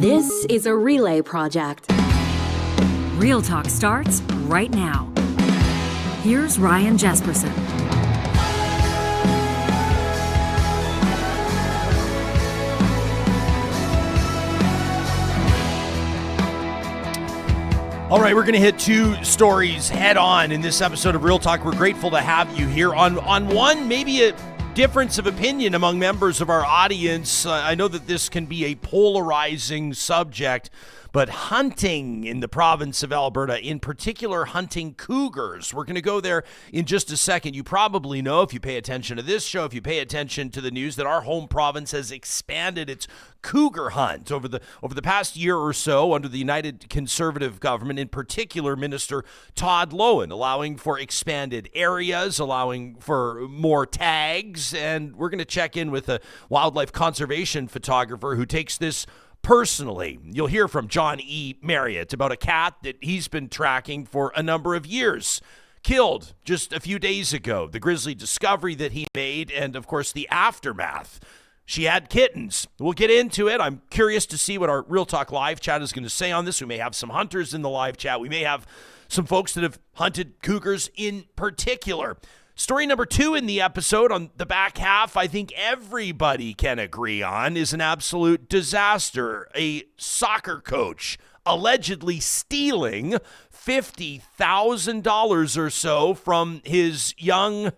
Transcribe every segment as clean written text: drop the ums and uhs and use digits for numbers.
This is a relay project. Real Talk starts right now. Here's Ryan Jespersen. All right, we're going to hit two stories head on in this episode of Real Talk. We're grateful to have you here. On one, maybe a difference of opinion among members of our audience. I know that this can be a polarizing subject, but hunting in the province of Alberta, in particular hunting cougars. We're going to go there in just a second. You probably know, if you pay attention to this show, if you pay attention to the news, that our home province has expanded its cougar hunt over the past year or so under the United Conservative government, in particular Minister Todd Loewen, allowing for expanded areas, allowing for more tags. And we're going to check in with a wildlife conservation photographer who takes this personally. You'll hear from John E. Marriott about a cat that he's been tracking for a number of years. Killed just a few days ago. The grisly discovery that he made, and of course the aftermath. She had kittens. We'll get into it. I'm curious to see what our Real Talk live chat is going to say on this. We may have some hunters in the live chat. We may have some folks that have hunted cougars in particular. Story number 2 in the episode, on the back half, I think everybody can agree on, is an absolute disaster. A soccer coach allegedly stealing $50,000 or so from his young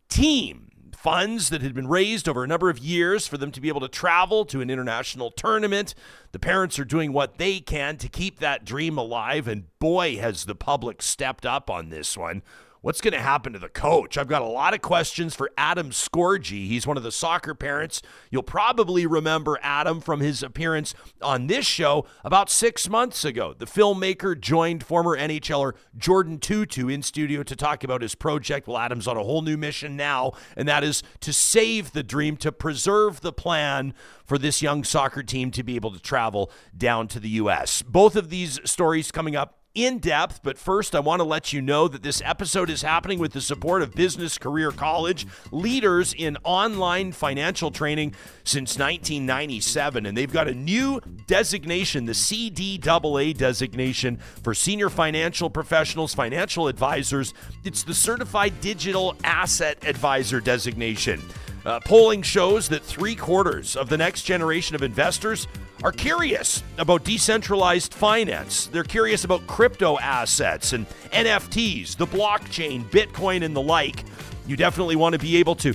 team. Funds that had been raised over a number of years for them to be able to travel to an international tournament. The parents are doing what they can to keep that dream alive, and boy, has the public stepped up on this one. What's going to happen to the coach? I've got a lot of questions for Adam Scorgie. He's one of the soccer parents. You'll probably remember Adam from his appearance on this show about 6 months ago. The filmmaker joined former NHLer Jordan Tutu in studio to talk about his project. Well, Adam's on a whole new mission now, and that is to save the dream, to preserve the plan for this young soccer team to be able to travel down to the U.S. Both of these stories coming up in depth, but first I want to let you know that this episode is happening with the support of Business Career College, leaders in online financial training since 1997, and they've got a new designation, the CDAA designation for senior financial professionals, financial advisors. It's the Certified Digital Asset Advisor designation. Polling shows that 3/4 of the next generation of investors are curious about decentralized finance. They're curious about crypto assets and NFTs, the blockchain, Bitcoin, and the like. You definitely want to be able to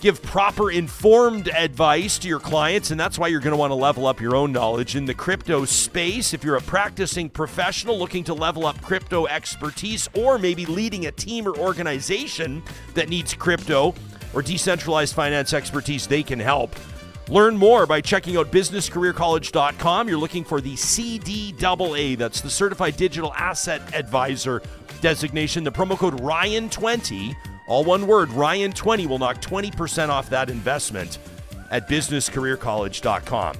give proper informed advice to your clients, and that's why you're going to want to level up your own knowledge in the crypto space. If you're a practicing professional looking to level up crypto expertise, or maybe leading a team or organization that needs crypto or decentralized finance expertise, they can help. Learn more by checking out businesscareercollege.com. You're looking for the CDAA, that's the Certified Digital Asset Advisor designation. The promo code Ryan20, all one word, Ryan20, will knock 20% off that investment at businesscareercollege.com.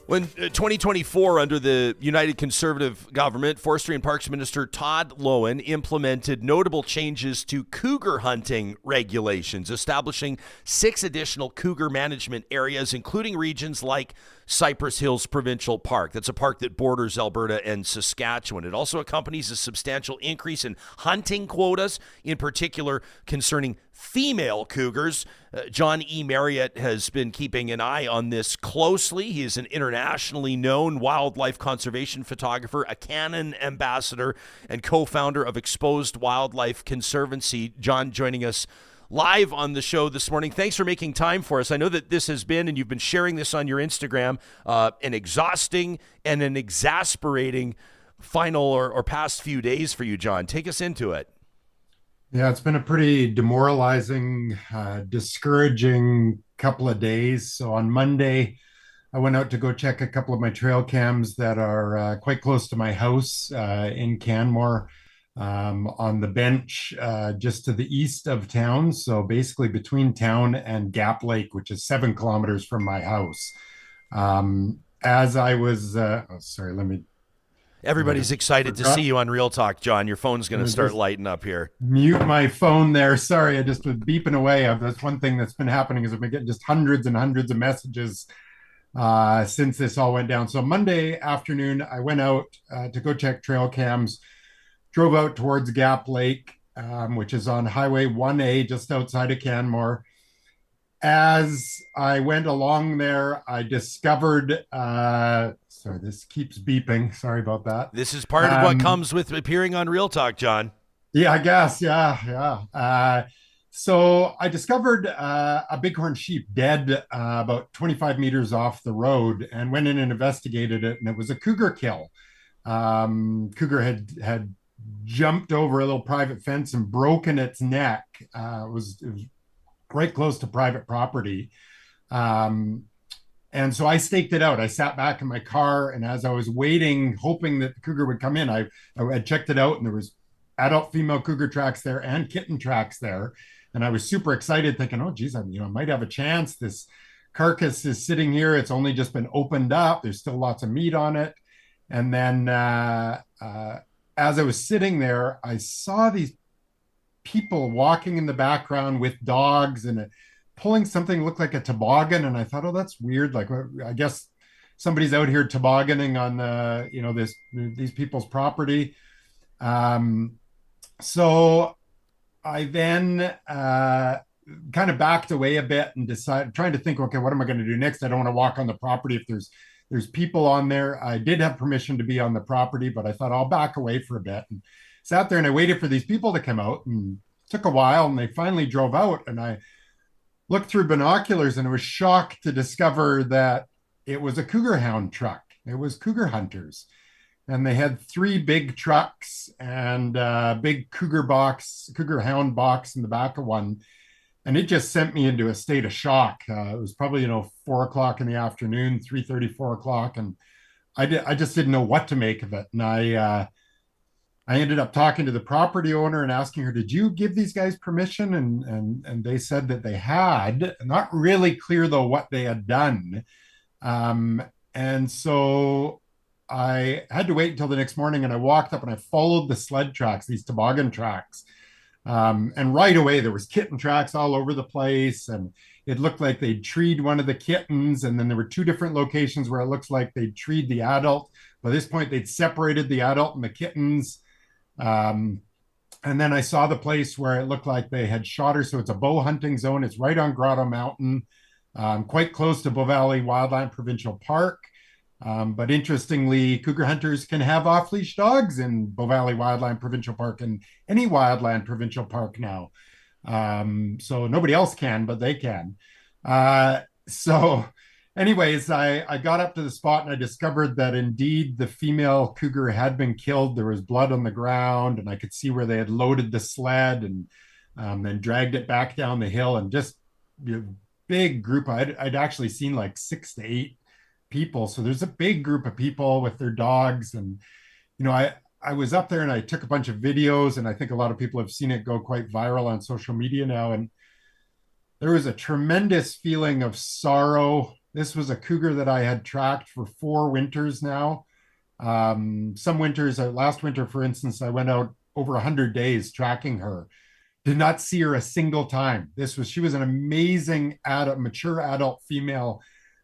When 2024, under the United Conservative government, Forestry and Parks Minister Todd Loewen implemented notable changes to cougar hunting regulations, establishing 6 additional cougar management areas, including regions like Cypress Hills Provincial Park. That's a park that borders Alberta and Saskatchewan. It also accompanies a substantial increase in hunting quotas, in particular concerning female cougars. John E. Marriott has been keeping an eye on this closely. He is an internationally known wildlife conservation photographer, a Canon ambassador, and co-founder of Exposed Wildlife Conservancy. John joining us live on the show this morning. Thanks for making time for us. I know that this has been, and you've been sharing this on your Instagram, an exhausting and an exasperating final or past few days for you, John. Take us into it. Yeah, it's been a pretty demoralizing, discouraging couple of days. So on Monday, I went out to go check a couple of my trail cams that are quite close to my house in Canmore, on the bench just to the east of town. So basically between town and Gap Lake, which is 7 kilometers from my house. As I was, Everybody's excited to see you on Real Talk, John. Your phone's going to start lighting up here. Mute my phone there. Sorry, I just was beeping away. That's one thing that's been happening is I've been getting just hundreds and hundreds of messages since this all went down. So Monday afternoon, I went out to go check trail cams, drove out towards Gap Lake, which is on Highway 1A just outside of Canmore. As I went along there, I discovered, sorry, this keeps beeping. Sorry about that. This is part of what comes with appearing on Real Talk, John. Yeah, I guess. Yeah. So I discovered a bighorn sheep dead about 25 meters off the road, and went in and investigated it, and it was a cougar kill. Cougar had jumped over a little private fence and broken its neck. It was quite close to private property. And so I staked it out. I sat back in my car, and as I was waiting, hoping that the cougar would come in, I checked it out, and there was adult female cougar tracks there and kitten tracks there. And I was super excited, thinking, oh, geez, I might have a chance. This carcass is sitting here. It's only just been opened up. There's still lots of meat on it. And then as I was sitting there, I saw these people walking in the background with dogs and pulling something that looked like a toboggan. And I thought, oh, that's weird. Like, I guess somebody's out here tobogganing on these people's property. So I then kind of backed away a bit and decided, trying to think, okay, what am I going to do next? I don't want to walk on the property if there's people on there. I did have permission to be on the property, but I thought I'll back away for a bit, and sat there and I waited for these people to come out, and it took a while, and they finally drove out, and I looked through binoculars and I was shocked to discover that it was a cougar hound truck. It was cougar hunters. And they had 3 big trucks and a big cougar hound box in the back of one. And it just sent me into a state of shock. It was probably, 4 o'clock in the afternoon, 3:30, 4 o'clock. And I just didn't know what to make of it. And I ended up talking to the property owner and asking her, did you give these guys permission? And they said that they had. Not really clear, though, what they had done. And so I had to wait until the next morning, and I walked up and I followed the sled tracks, these toboggan tracks. And right away, there was kitten tracks all over the place. And it looked like they'd treed one of the kittens. And then there were 2 different locations where it looks like they'd treed the adult. By this point, they'd separated the adult and the kittens. And then I saw the place where it looked like they had shot her. So it's a bow hunting zone. It's right on Grotto Mountain, quite close to Bow Valley Wildland Provincial Park. But interestingly, cougar hunters can have off-leash dogs in Bow Valley Wildland Provincial Park and any wildland provincial park now. So nobody else can, but they can. So anyways, I got up to the spot and I discovered that indeed the female cougar had been killed. There was blood on the ground, and I could see where they had loaded the sled and then dragged it back down the hill. And just big group. I'd actually seen like 6 to 8 people. So there's a big group of people with their dogs. And, I was up there and I took a bunch of videos, and I think a lot of people have seen it go quite viral on social media now. And there was a tremendous feeling of sorrow. This was a cougar that I had tracked for 4 winters now. Some winters, last winter, for instance, I went out over 100 days tracking her. Did not see her a single time. She was an amazing mature adult female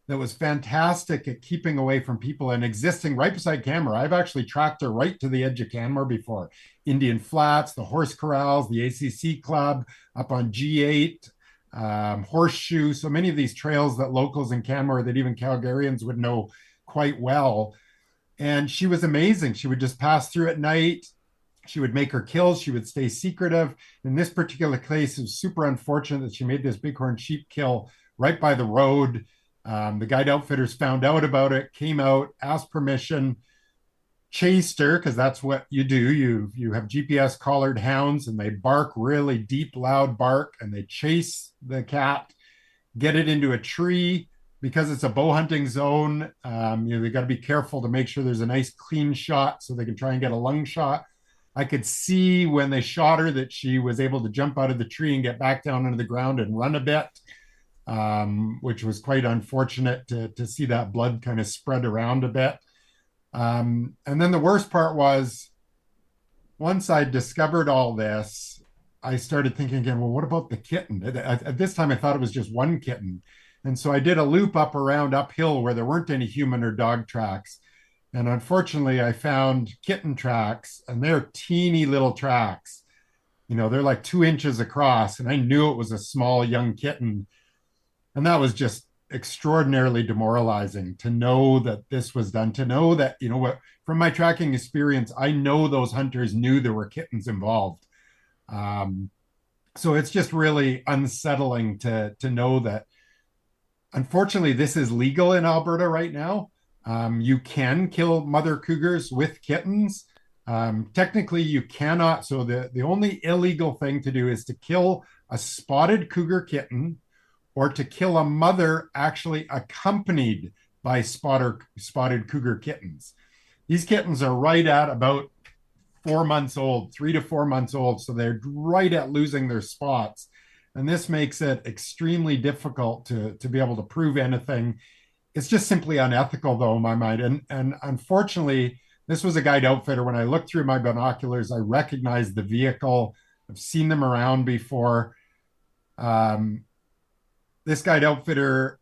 that was fantastic at keeping away from people and existing right beside Canmore. I've actually tracked her right to the edge of Canmore before. Indian Flats, the horse corrals, the ACC Club, up on G8, Horseshoe. So many of these trails that locals in Canmore, that even Calgarians would know quite well. And she was amazing. She would just pass through at night. She would make her kills. She would stay secretive. In this particular case, it was super unfortunate that she made this bighorn sheep kill right by the road. The guide outfitters found out about it, came out, asked permission, chased her, because that's what you do. You have GPS collared hounds, and they bark really deep, loud bark, and they chase the cat, get it into a tree. Because it's a bow hunting zone, they got to be careful to make sure there's a nice clean shot so they can try and get a lung shot. I could see when they shot her that she was able to jump out of the tree and get back down into the ground and run a bit. Which was quite unfortunate to see that blood kind of spread around a bit. And then the worst part was, once I discovered all this, I started thinking again, well, what about the kitten? At this time, I thought it was just one kitten. And so I did a loop uphill where there weren't any human or dog tracks. And unfortunately, I found kitten tracks, and they're teeny little tracks. They're like 2 inches across, and I knew it was a small young kitten. And that was just extraordinarily demoralizing to know that this was done, to know that, from my tracking experience, I know those hunters knew there were kittens involved. So it's just really unsettling to know that, unfortunately, this is legal in Alberta right now. You can kill mother cougars with kittens. Technically, you cannot. So the only illegal thing to do is to kill a spotted cougar kitten, or to kill a mother actually accompanied by spotted cougar kittens. These kittens are right at about 4 months old, 3 to 4 months old. So they're right at losing their spots. And this makes it extremely difficult to be able to prove anything. It's just simply unethical, though, in my mind. And unfortunately, this was a guide outfitter. When I looked through my binoculars, I recognized the vehicle. I've seen them around before. This guide outfitter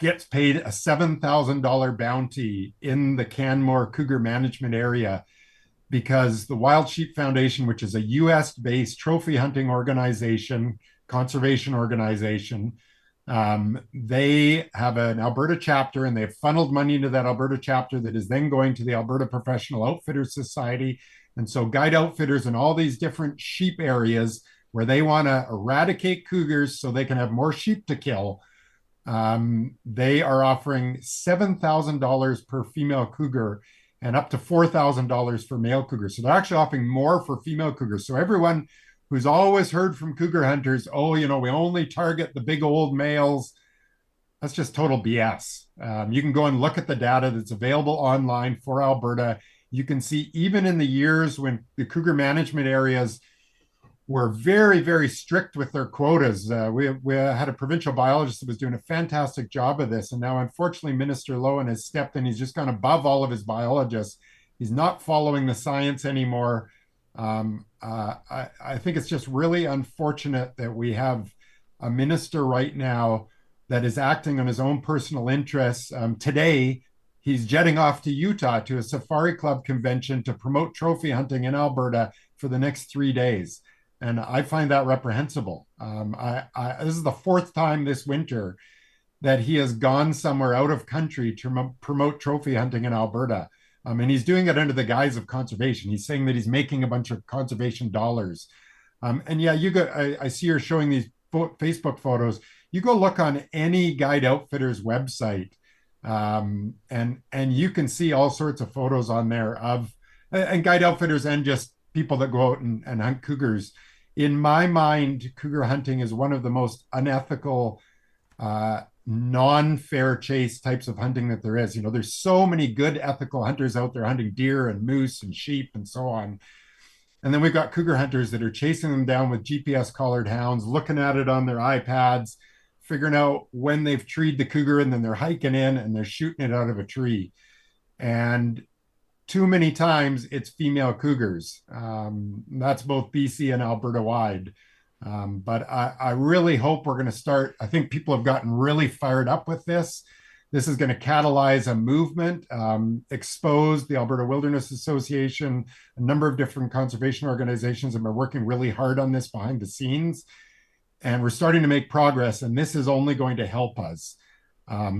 gets paid a $7,000 bounty in the Canmore Cougar Management Area because the Wild Sheep Foundation, which is a US-based trophy hunting organization, conservation organization, they have an Alberta chapter, and they've funneled money into that Alberta chapter that is then going to the Alberta Professional Outfitters Society. And so guide outfitters in all these different sheep areas where they want to eradicate cougars so they can have more sheep to kill, they are offering $7,000 per female cougar and up to $4,000 for male cougars. So they're actually offering more for female cougars. So everyone who's always heard from cougar hunters, we only target the big old males, that's just total BS. You can go and look at the data that's available online for Alberta. You can see even in the years when the cougar management areas were very, very strict with their quotas. We had a provincial biologist that was doing a fantastic job of this. And now, unfortunately, Minister Lowen has stepped in. He's just gone above all of his biologists. He's not following the science anymore. I think it's just really unfortunate that we have a minister right now that is acting on his own personal interests. Today, he's jetting off to Utah to a safari club convention to promote trophy hunting in Alberta for the next 3 days. And I find that reprehensible. This is the fourth time this winter that he has gone somewhere out of country to promote trophy hunting in Alberta. And he's doing it under the guise of conservation. He's saying that he's making a bunch of conservation dollars. And yeah, I see you're showing these Facebook photos. You go look on any guide outfitter's website, and you can see all sorts of photos on there of and guide outfitters and just people that go out and hunt cougars. In my mind, cougar hunting is one of the most unethical, non-fair chase types of hunting that there is. There's so many good ethical hunters out there hunting deer and moose and sheep and so on. And then we've got cougar hunters that are chasing them down with GPS collared hounds, looking at it on their iPads, figuring out when they've treed the cougar, and then they're hiking in and they're shooting it out of a tree. And too many times it's female cougars. That's both BC and Alberta wide. But I really hope we're going to start. I think people have gotten really fired up with this. This is going to catalyze a movement, expose the Alberta Wilderness Association. A number of different conservation organizations have been working really hard on this behind the scenes. And we're starting to make progress, and this is only going to help us.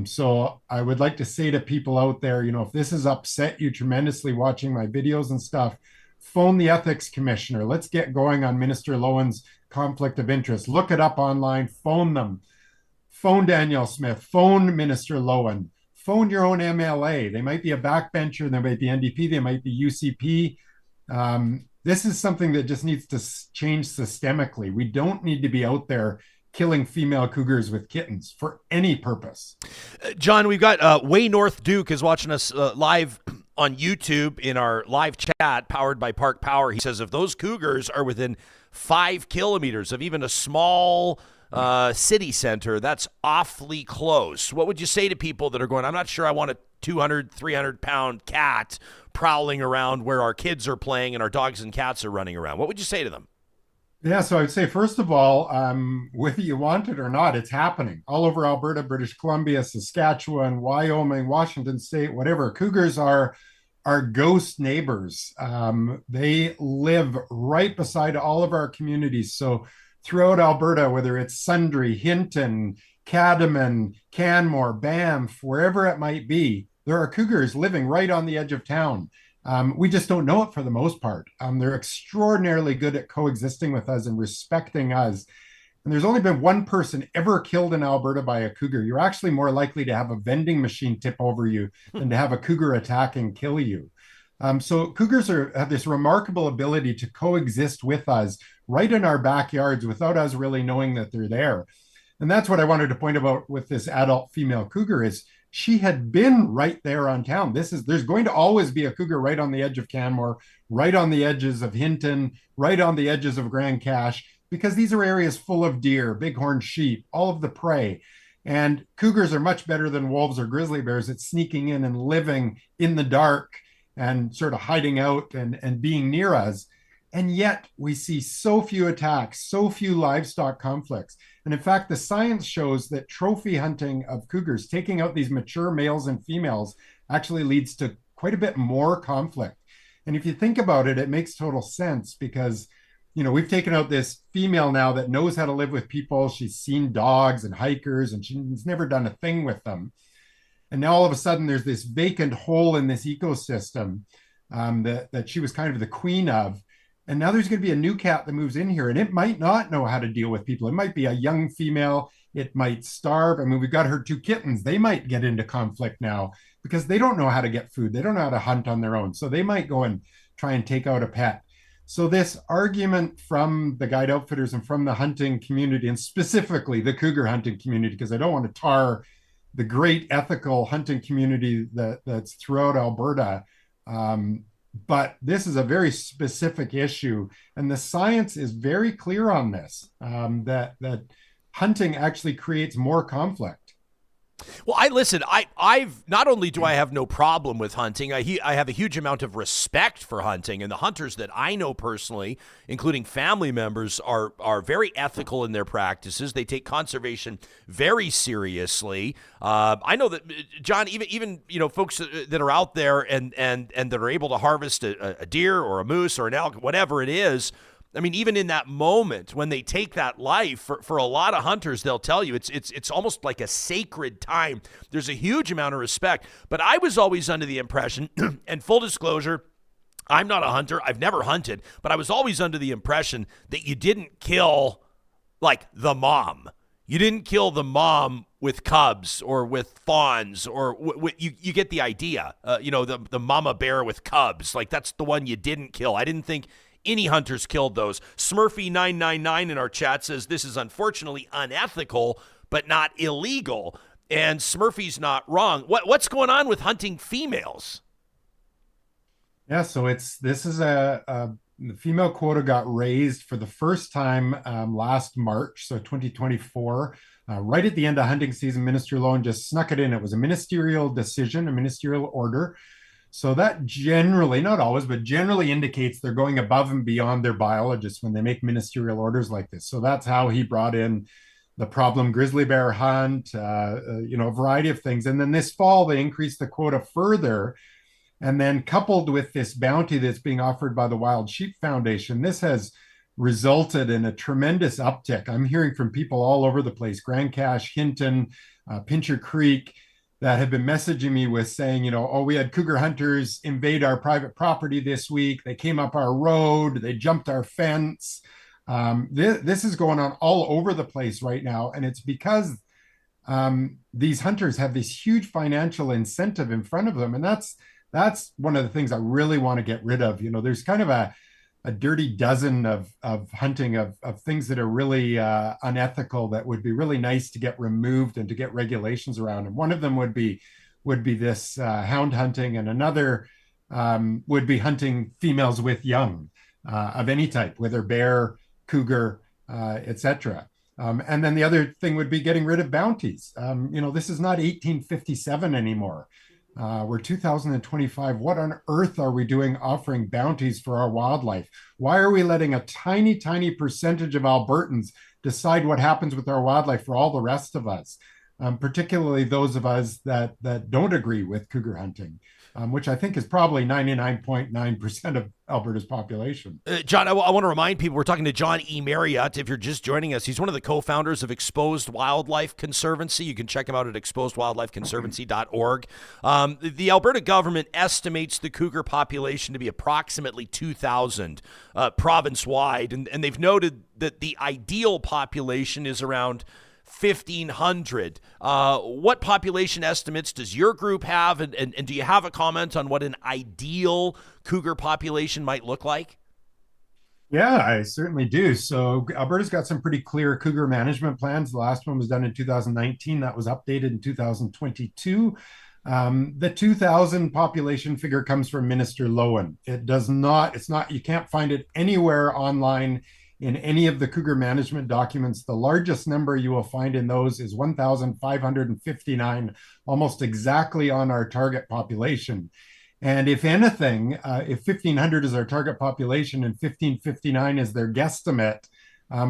So I would like to say to people out there, if this has upset you tremendously watching my videos and stuff, phone the ethics commissioner. Let's get going on Minister Lowen's conflict of interest. Look it up online, phone them. Phone Danielle Smith, phone Minister Lowen, phone your own MLA. They might be a backbencher, they might be NDP, they might be UCP. This is something that just needs to change systemically. We don't need to be out there killing female cougars with kittens for any purpose. John, we've got Way North Duke is watching us live on YouTube in our live chat powered by Park Power. He says if those cougars are within 5 kilometers of even a small city center, that's awfully close. What would you say to people that are going, I'm not sure I want a 200, 300-pound cat prowling around where our kids are playing and our dogs and cats are running around? What would you say to them? Yeah, so I'd say first of all, whether you want it or not, it's happening all over Alberta, British Columbia, Saskatchewan, Wyoming, Washington State, whatever. Cougars are ghost neighbors. They live right beside all of our communities. So throughout Alberta, whether it's Sundre, Hinton, Cadomin, Canmore, Banff, wherever it might be, there are cougars living right on the edge of town. We just don't know it for the most part. They're extraordinarily good at coexisting with us and respecting us. And there's only been one person ever killed in Alberta by a cougar. You're actually more likely to have a vending machine tip over you than to have a cougar attack and kill you. So cougars have this remarkable ability to coexist with us right in our backyards without us really knowing that they're there. And that's what I wanted to point about with this adult female cougar is she had been right there on town. There's going to always be a cougar right on the edge of Canmore, right on the edges of Hinton, right on the edges of Grand Cache, because these are areas full of deer, bighorn sheep, all of the prey. And cougars are much better than wolves or grizzly bears at sneaking in and living in the dark and sort of hiding out and being near us. And yet we see so few attacks, so few livestock conflicts. And in fact, the science shows that trophy hunting of cougars, taking out these mature males and females, actually leads to quite a bit more conflict. And if you think about it, it makes total sense because, we've taken out this female now that knows how to live with people. She's seen dogs and hikers and she's never done a thing with them. And now all of a sudden there's this vacant hole in this ecosystem that she was kind of the queen of. And now there's going to be a new cat that moves in here and it might not know how to deal with people. It might be a young female. It might starve. I mean, we've got her two kittens. They might get into conflict now because they don't know how to get food. They don't know how to hunt on their own. So they might go and try and take out a pet. So this argument from the guide outfitters and from the hunting community, and specifically the cougar hunting community, because I don't want to tar the great ethical hunting community that's throughout Alberta. But this is a very specific issue, and the science is very clear on this. That hunting actually creates more conflict. Well, I've not only do I have no problem with hunting, I have a huge amount of respect for hunting, and the hunters that I know personally, including family members, are very ethical in their practices. They take conservation very seriously. I know that, John, even folks that are out there and that are able to harvest a deer or a moose or an elk, whatever it is. I mean, even in that moment when they take that life, for a lot of hunters, they'll tell you it's almost like a sacred time. There's a huge amount of respect. But I was always under the impression, and full disclosure, I'm not a hunter. I've never hunted, but I was always under the impression that you didn't kill like the mom. You didn't kill the mom with cubs or with fawns or you get the idea. The mama bear with cubs, like that's the one you didn't kill. I didn't think any hunters killed those. Smurfy999 in our chat says this is unfortunately unethical, but not illegal. And Smurfy's not wrong. What's going on with hunting females? Yeah, so the female quota got raised for the first time last March, so 2024. Right at the end of hunting season, Minister Lowen just snuck it in. It was a ministerial decision, a ministerial order. So that generally, not always, but generally indicates they're going above and beyond their biologists when they make ministerial orders like this. So that's how he brought in the problem grizzly bear hunt, a variety of things. And then this fall, they increased the quota further. And then coupled with this bounty that's being offered by the Wild Sheep Foundation, this has resulted in a tremendous uptick. I'm hearing from people all over the place, Grand Cache, Hinton, Pincher Creek, that have been messaging me with saying, we had cougar hunters invade our private property this week. They came up our road. They jumped our fence. This is going on all over the place right now. And it's because these hunters have this huge financial incentive in front of them. And that's one of the things I really want to get rid of. There's kind of a dirty dozen of hunting of things that are really unethical that would be really nice to get removed and to get regulations around. And one of them would be this hound hunting, and another would be hunting females with young of any type, whether bear, cougar, etc. And then the other thing would be getting rid of bounties. This is not 1857 anymore. We're 2025. What on earth are we doing offering bounties for our wildlife? Why are we letting a tiny, tiny percentage of Albertans decide what happens with our wildlife for all the rest of us, particularly those of us that don't agree with cougar hunting, which I think is probably 99.9% of Alberta's population. John, I want to remind people we're talking to John E. Marriott. If you're just joining us, he's one of the co-founders of Exposed Wildlife Conservancy. You can check him out at exposedwildlifeconservancy.org. The Alberta government estimates the cougar population to be approximately 2,000 province-wide, and they've noted that the ideal population is around 1,500. What population estimates does your group have, and do you have a comment on what an ideal cougar population might look like? Yeah, I certainly do. So Alberta's got some pretty clear cougar management plans. The last one was done in 2019. That was updated in 2022. The 2,000 population figure comes from Minister Lowen. You can't find it anywhere online in any of the cougar management documents. The largest number you will find in those is 1,559, almost exactly on our target population. And if anything, if 1,500 is our target population and 1,559 is their guesstimate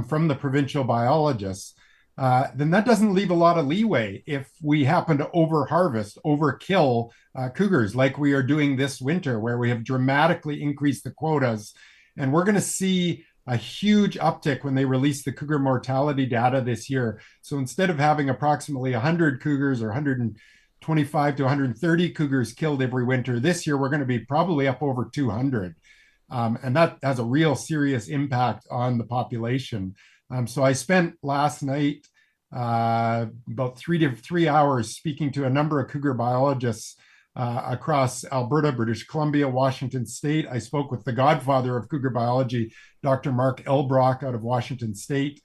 from the provincial biologists, then that doesn't leave a lot of leeway if we happen to overkill cougars like we are doing this winter, where we have dramatically increased the quotas. And we're going to see a huge uptick when they release the cougar mortality data this year. So instead of having approximately 100 cougars or 125 to 130 cougars killed every winter, this year we're going to be probably up over 200. And that has a real serious impact on the population. So I spent last night about 3 hours speaking to a number of cougar biologists across Alberta, British Columbia, Washington State. I spoke with the godfather of cougar biology, Dr. Mark Elbrock out of Washington State.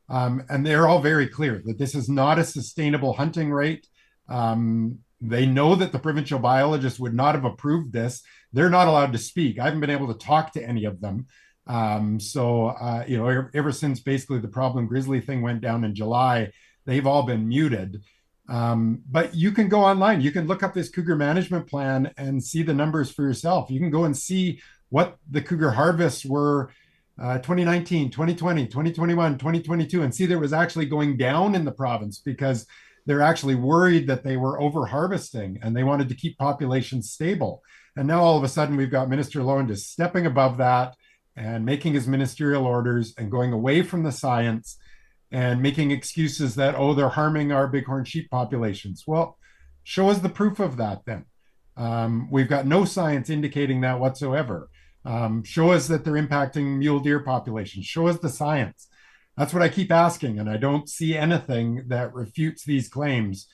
And they're all very clear that this is not a sustainable hunting rate. They know that the provincial biologists would not have approved this. They're not allowed to speak. I haven't been able to talk to any of them. Ever since basically the problem grizzly thing went down in July, they've all been muted. But you can go online, you can look up this cougar management plan and see the numbers for yourself. You can go and see what the cougar harvests were 2019, 2020, 2021, 2022, and see that it was actually going down in the province because they're actually worried that they were over harvesting and they wanted to keep populations stable. And now all of a sudden we've got Minister Lowen just stepping above that and making his ministerial orders and going away from the science and making excuses that, they're harming our bighorn sheep populations. Well, show us the proof of that then. We've got no science indicating that whatsoever. Show us that they're impacting mule deer populations. Show us the science. That's what I keep asking, and I don't see anything that refutes these claims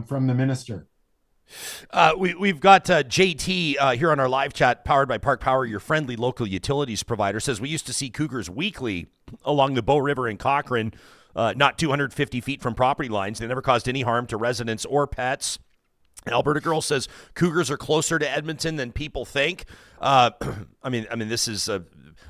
from the minister. We've got JT here on our live chat, powered by Park Power, your friendly local utilities provider, says we used to see cougars weekly along the Bow River in Cochrane, not 250 feet from property lines. They never caused any harm to residents or pets. Alberta Girl says cougars are closer to Edmonton than people think. I mean, this is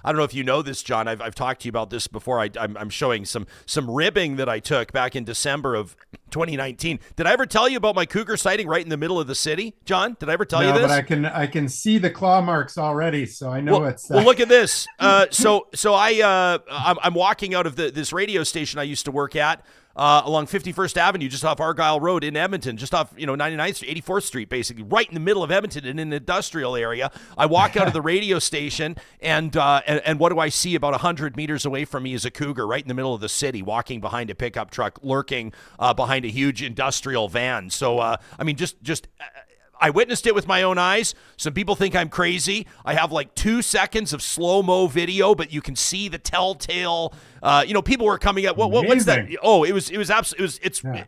I don't know if you know this, John. I've talked to you about this before. I'm showing some ribbing that I took back in December of 2019. Did I ever tell you about my cougar sighting right in the middle of the city, John? Did I ever tell you this? No, but I can see the claw marks already, so I know it's. Well, look at this. So I'm walking out of this radio station I used to work at. Along 51st Avenue, just off Argyle Road in Edmonton, just off 99th Street, 84th Street, basically, right in the middle of Edmonton in an industrial area. I walk out of the radio station, and what do I see about 100 meters away from me is a cougar right in the middle of the city, walking behind a pickup truck, lurking behind a huge industrial van. So, just I witnessed it with my own eyes. Some people think I'm crazy. I have like 2 seconds of slow-mo video, but you can see the telltale. People were coming up. What's that? Oh, it was absolutely. Yeah.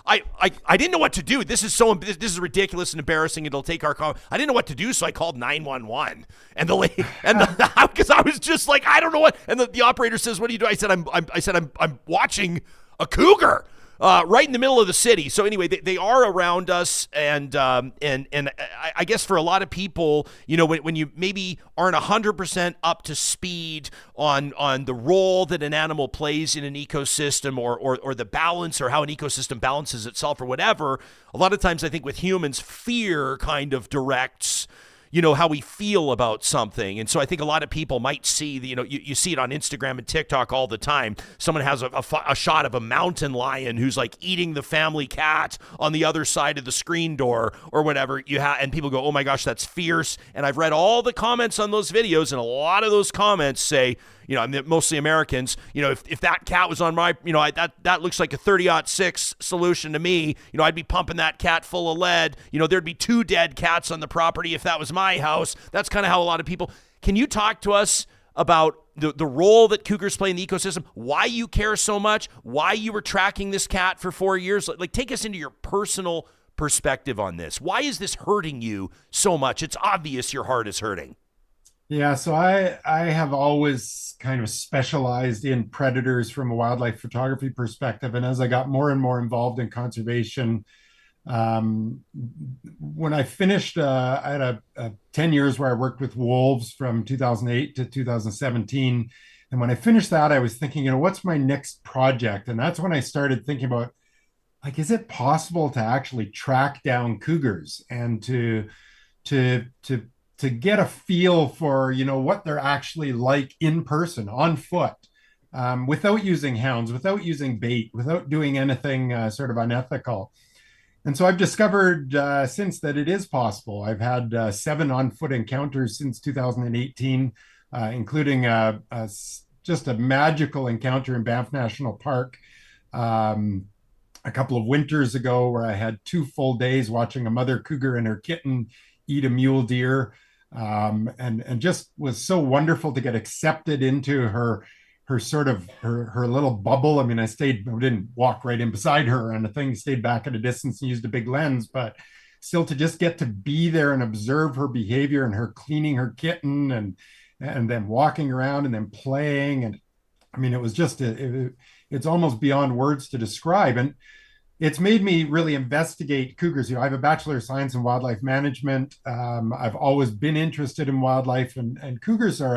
I didn't know what to do. This is ridiculous and embarrassing. It'll take our call. I didn't know what to do, so I called 911. And because I was just like, I don't know what. And the operator says, "What do you do?" I said, I'm watching a cougar. right in the middle of the city. So anyway, they are around us, and I guess for a lot of people, when you maybe aren't 100% up to speed on the role that an animal plays in an ecosystem, or the balance, or how an ecosystem balances itself, or whatever, a lot of times I think with humans, fear kind of directs how we feel about something. And so I think a lot of people might see, you see it on Instagram and TikTok all the time. Someone has a shot of a mountain lion who's like eating the family cat on the other side of the screen door or whatever. And people go, oh my gosh, that's fierce. And I've read all the comments on those videos, and a lot of those comments say, mostly Americans, if that cat was on my, that looks like a 30-06 solution to me. I'd be pumping that cat full of lead. There'd be 2 dead cats on the property if that was my house. That's kind of how a lot of people. Can you talk to us about the role that cougars play in the ecosystem, why you care so much, why you were tracking this cat for 4 years? Like, take us into your personal perspective on this. Why is this hurting you so much? It's obvious your heart is hurting. Yeah, so I have always kind of specialized in predators from a wildlife photography perspective. And as I got more and more involved in conservation, when I finished, I had a 10 years where I worked with wolves from 2008 to 2017. And when I finished that, I was thinking, what's my next project? And that's when I started thinking about, like, is it possible to actually track down cougars and to get a feel for, what they're actually like in person, on foot, without using hounds, without using bait, without doing anything sort of unethical. And so I've discovered since that it is possible. I've had 7 on-foot encounters since 2018, including just a magical encounter in Banff National Park a couple of winters ago, where I had 2 full days watching a mother cougar and her kitten eat a mule deer. And just was so wonderful to get accepted into her sort of her little bubble. I mean, I didn't walk right in beside her and the thing, stayed back at a distance and used a big lens, but still to just get to be there and observe her behavior, and her cleaning her kitten, and then walking around and then playing. And I mean, it was just, it's almost beyond words to describe. And it's made me really investigate cougars. I have a Bachelor of Science in Wildlife Management. I've always been interested in wildlife, and cougars are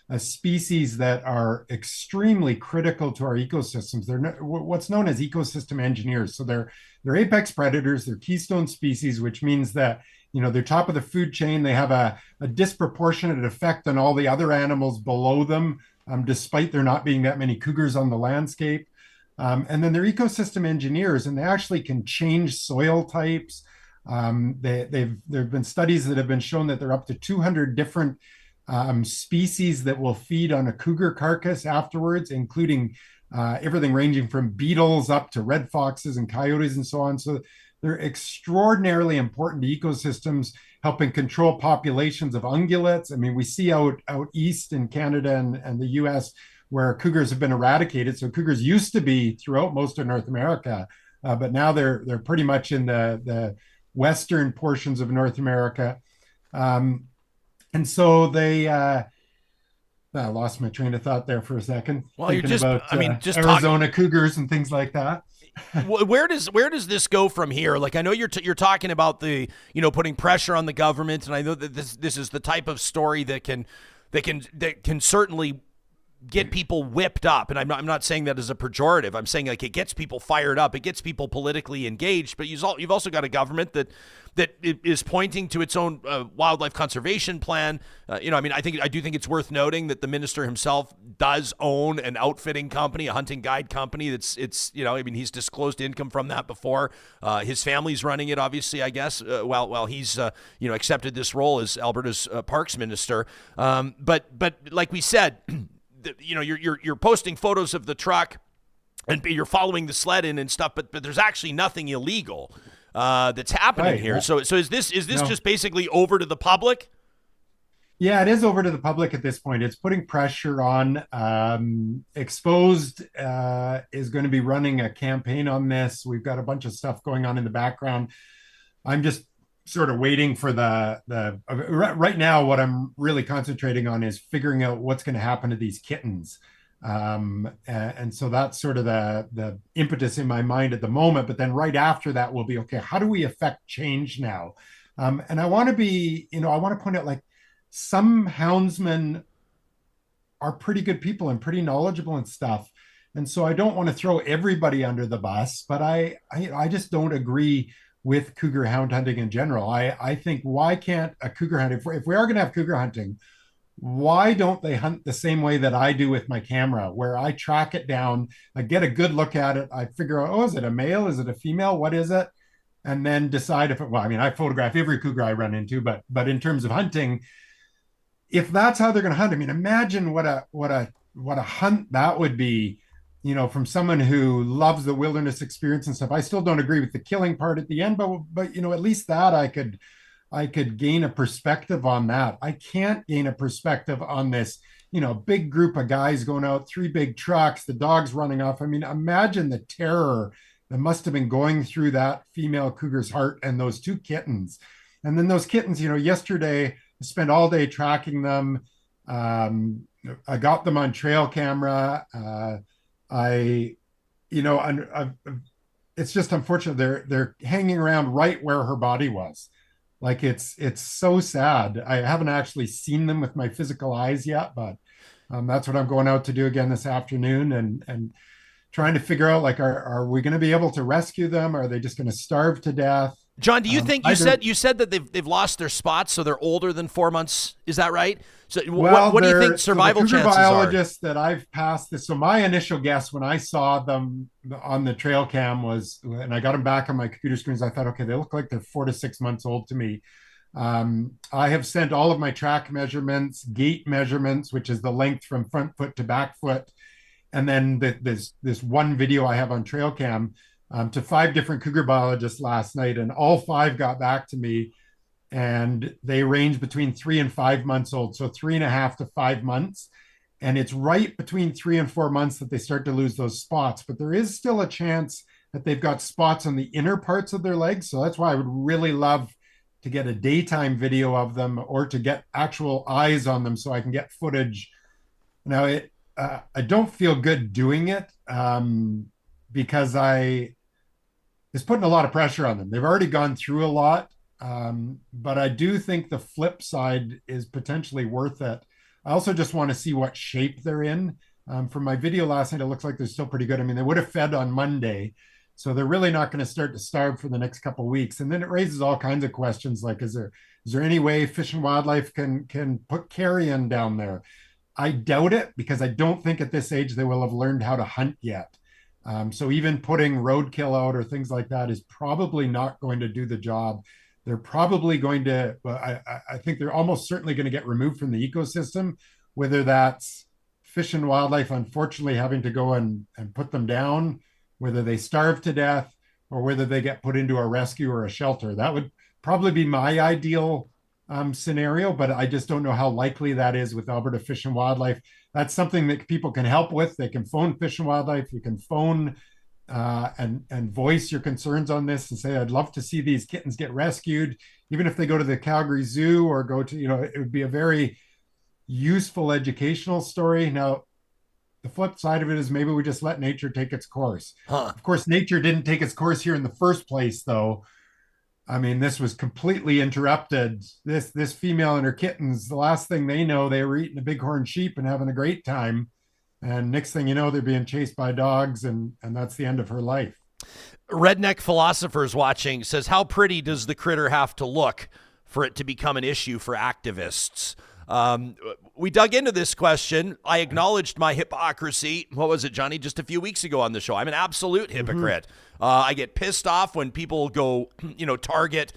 a species that are extremely critical to our ecosystems. They're what's known as ecosystem engineers. So they're apex predators. They're keystone species, which means that they're top of the food chain. They have a disproportionate effect on all the other animals below them, despite there not being that many cougars on the landscape. And then they're ecosystem engineers, and they actually can change soil types. There have been studies that have been shown that there are up to 200 different species that will feed on a cougar carcass afterwards, including everything ranging from beetles up to red foxes and coyotes and so on. So they're extraordinarily important to ecosystems, helping control populations of ungulates. I mean, we see out east in Canada and the US where cougars have been eradicated. So cougars used to be throughout most of North America, but now they're pretty much in the western portions of North America. And so I lost my train of thought there for a second. Well, you're just, about, just Arizona cougars and things like that. Where does this go from here? Like, I know you're talking about the, putting pressure on the government, and I know that this is the type of story that can certainly get people whipped up. And I'm not saying that as a pejorative. I'm saying, like, it gets people fired up. It gets people politically engaged. But you've also got a government that is pointing to its own wildlife conservation plan. I do think it's worth noting that the minister himself does own an outfitting company, a hunting guide company. He's disclosed income from that before. His family's running it, obviously, I guess, while he's accepted this role as Alberta's parks minister. But like we said, you're posting photos of the truck and you're following the sled in and stuff, but there's actually nothing illegal that's happening here. So is this just basically over to the public? Yeah, it is over to the public at this point. It's putting pressure on. Exposed is going to be running a campaign on this. We've got a bunch of stuff going on in the background. I'm just sort of waiting for right now. What I'm really concentrating on is figuring out what's going to happen to these kittens. And so that's sort of the impetus in my mind at the moment. But then right after that will be, okay, how do we affect change now? And I want to be, I want to point out, like, some houndsmen are pretty good people and pretty knowledgeable and stuff. And so I don't want to throw everybody under the bus, but I just don't agree with cougar hound hunting in general. I think, why can't a cougar hunt, if we are going to have cougar hunting, why don't they hunt the same way that I do with my camera, where I track it down, I get a good look at it, I figure out, oh, is it a male? Is it a female? What is it? And then decide if it, well, I mean, I photograph every cougar I run into, but in terms of hunting, if that's how they're going to hunt, I mean, imagine what a hunt that would be, from someone who loves the wilderness experience and stuff. I still don't agree with the killing part at the end, but at least that I could gain a perspective on that. I can't gain a perspective on this, big group of guys going out, 3 big trucks, the dogs running off. I mean, imagine the terror that must have been going through that female cougar's heart and those 2 kittens. And then those kittens, yesterday I spent all day tracking them. I got them on trail camera. It's just unfortunate. They're hanging around right where her body was. Like, it's so sad. I haven't actually seen them with my physical eyes yet, but that's what I'm going out to do again this afternoon, and trying to figure out, like, are we going to be able to rescue them? Are they just going to starve to death? John, do you think you said that they've lost their spots, so they're older than 4 months? Is that right? So what do you think survival chances are? The biologist that I've passed this. So my initial guess when I saw them on the trail cam was, and I got them back on my computer screens, I thought, okay, they look like they're 4 to 6 months old to me. I have sent all of my track measurements, gait measurements, which is the length from front foot to back foot, and then this one video I have on trail cam, to 5 different cougar biologists last night, and all 5 got back to me, and they range between 3 and 5 months old. So 3.5 to 5 months. And it's right between 3 and 4 months that they start to lose those spots. But there is still a chance that they've got spots on the inner parts of their legs. So that's why I would really love to get a daytime video of them, or to get actual eyes on them so I can get footage. Now, I don't feel good doing it, because it's putting a lot of pressure on them. They've already gone through a lot, but I do think the flip side is potentially worth it. I also just want to see what shape they're in. From my video last night, it looks like they're still pretty good. I mean, they would have fed on Monday, so they're really not going to start to starve for the next couple of weeks. And then it raises all kinds of questions, like, is there any way Fish and Wildlife can put carrion down there? I doubt it, because I don't think at this age they will have learned how to hunt yet. So even putting roadkill out or things like that is probably not going to do the job. They're probably going to, I think they're almost certainly going to get removed from the ecosystem, whether that's Fish and Wildlife, unfortunately, having to go and put them down, whether they starve to death, or whether they get put into a rescue or a shelter. That would probably be my ideal scenario, but I just don't know how likely that is with Alberta Fish and Wildlife. That's something that people can help with. They can phone Fish and Wildlife. You can phone and voice your concerns on this and say, I'd love to see these kittens get rescued, even if they go to the Calgary Zoo or go to, it would be a very useful educational story. Now, the flip side of it is maybe we just let nature take its course. Of course, nature didn't take its course here in the first place, though. I mean, this was completely interrupted. This female and her kittens, the last thing they know, they were eating a bighorn sheep and having a great time. And next thing you know, they're being chased by dogs, and that's the end of her life. Redneck Philosopher's watching, says, how pretty does the critter have to look for it to become an issue for activists? We dug into this question. I acknowledged my hypocrisy. What was it, Johnny? Just a few weeks ago on the show. I'm an absolute hypocrite. I get pissed off when people go, target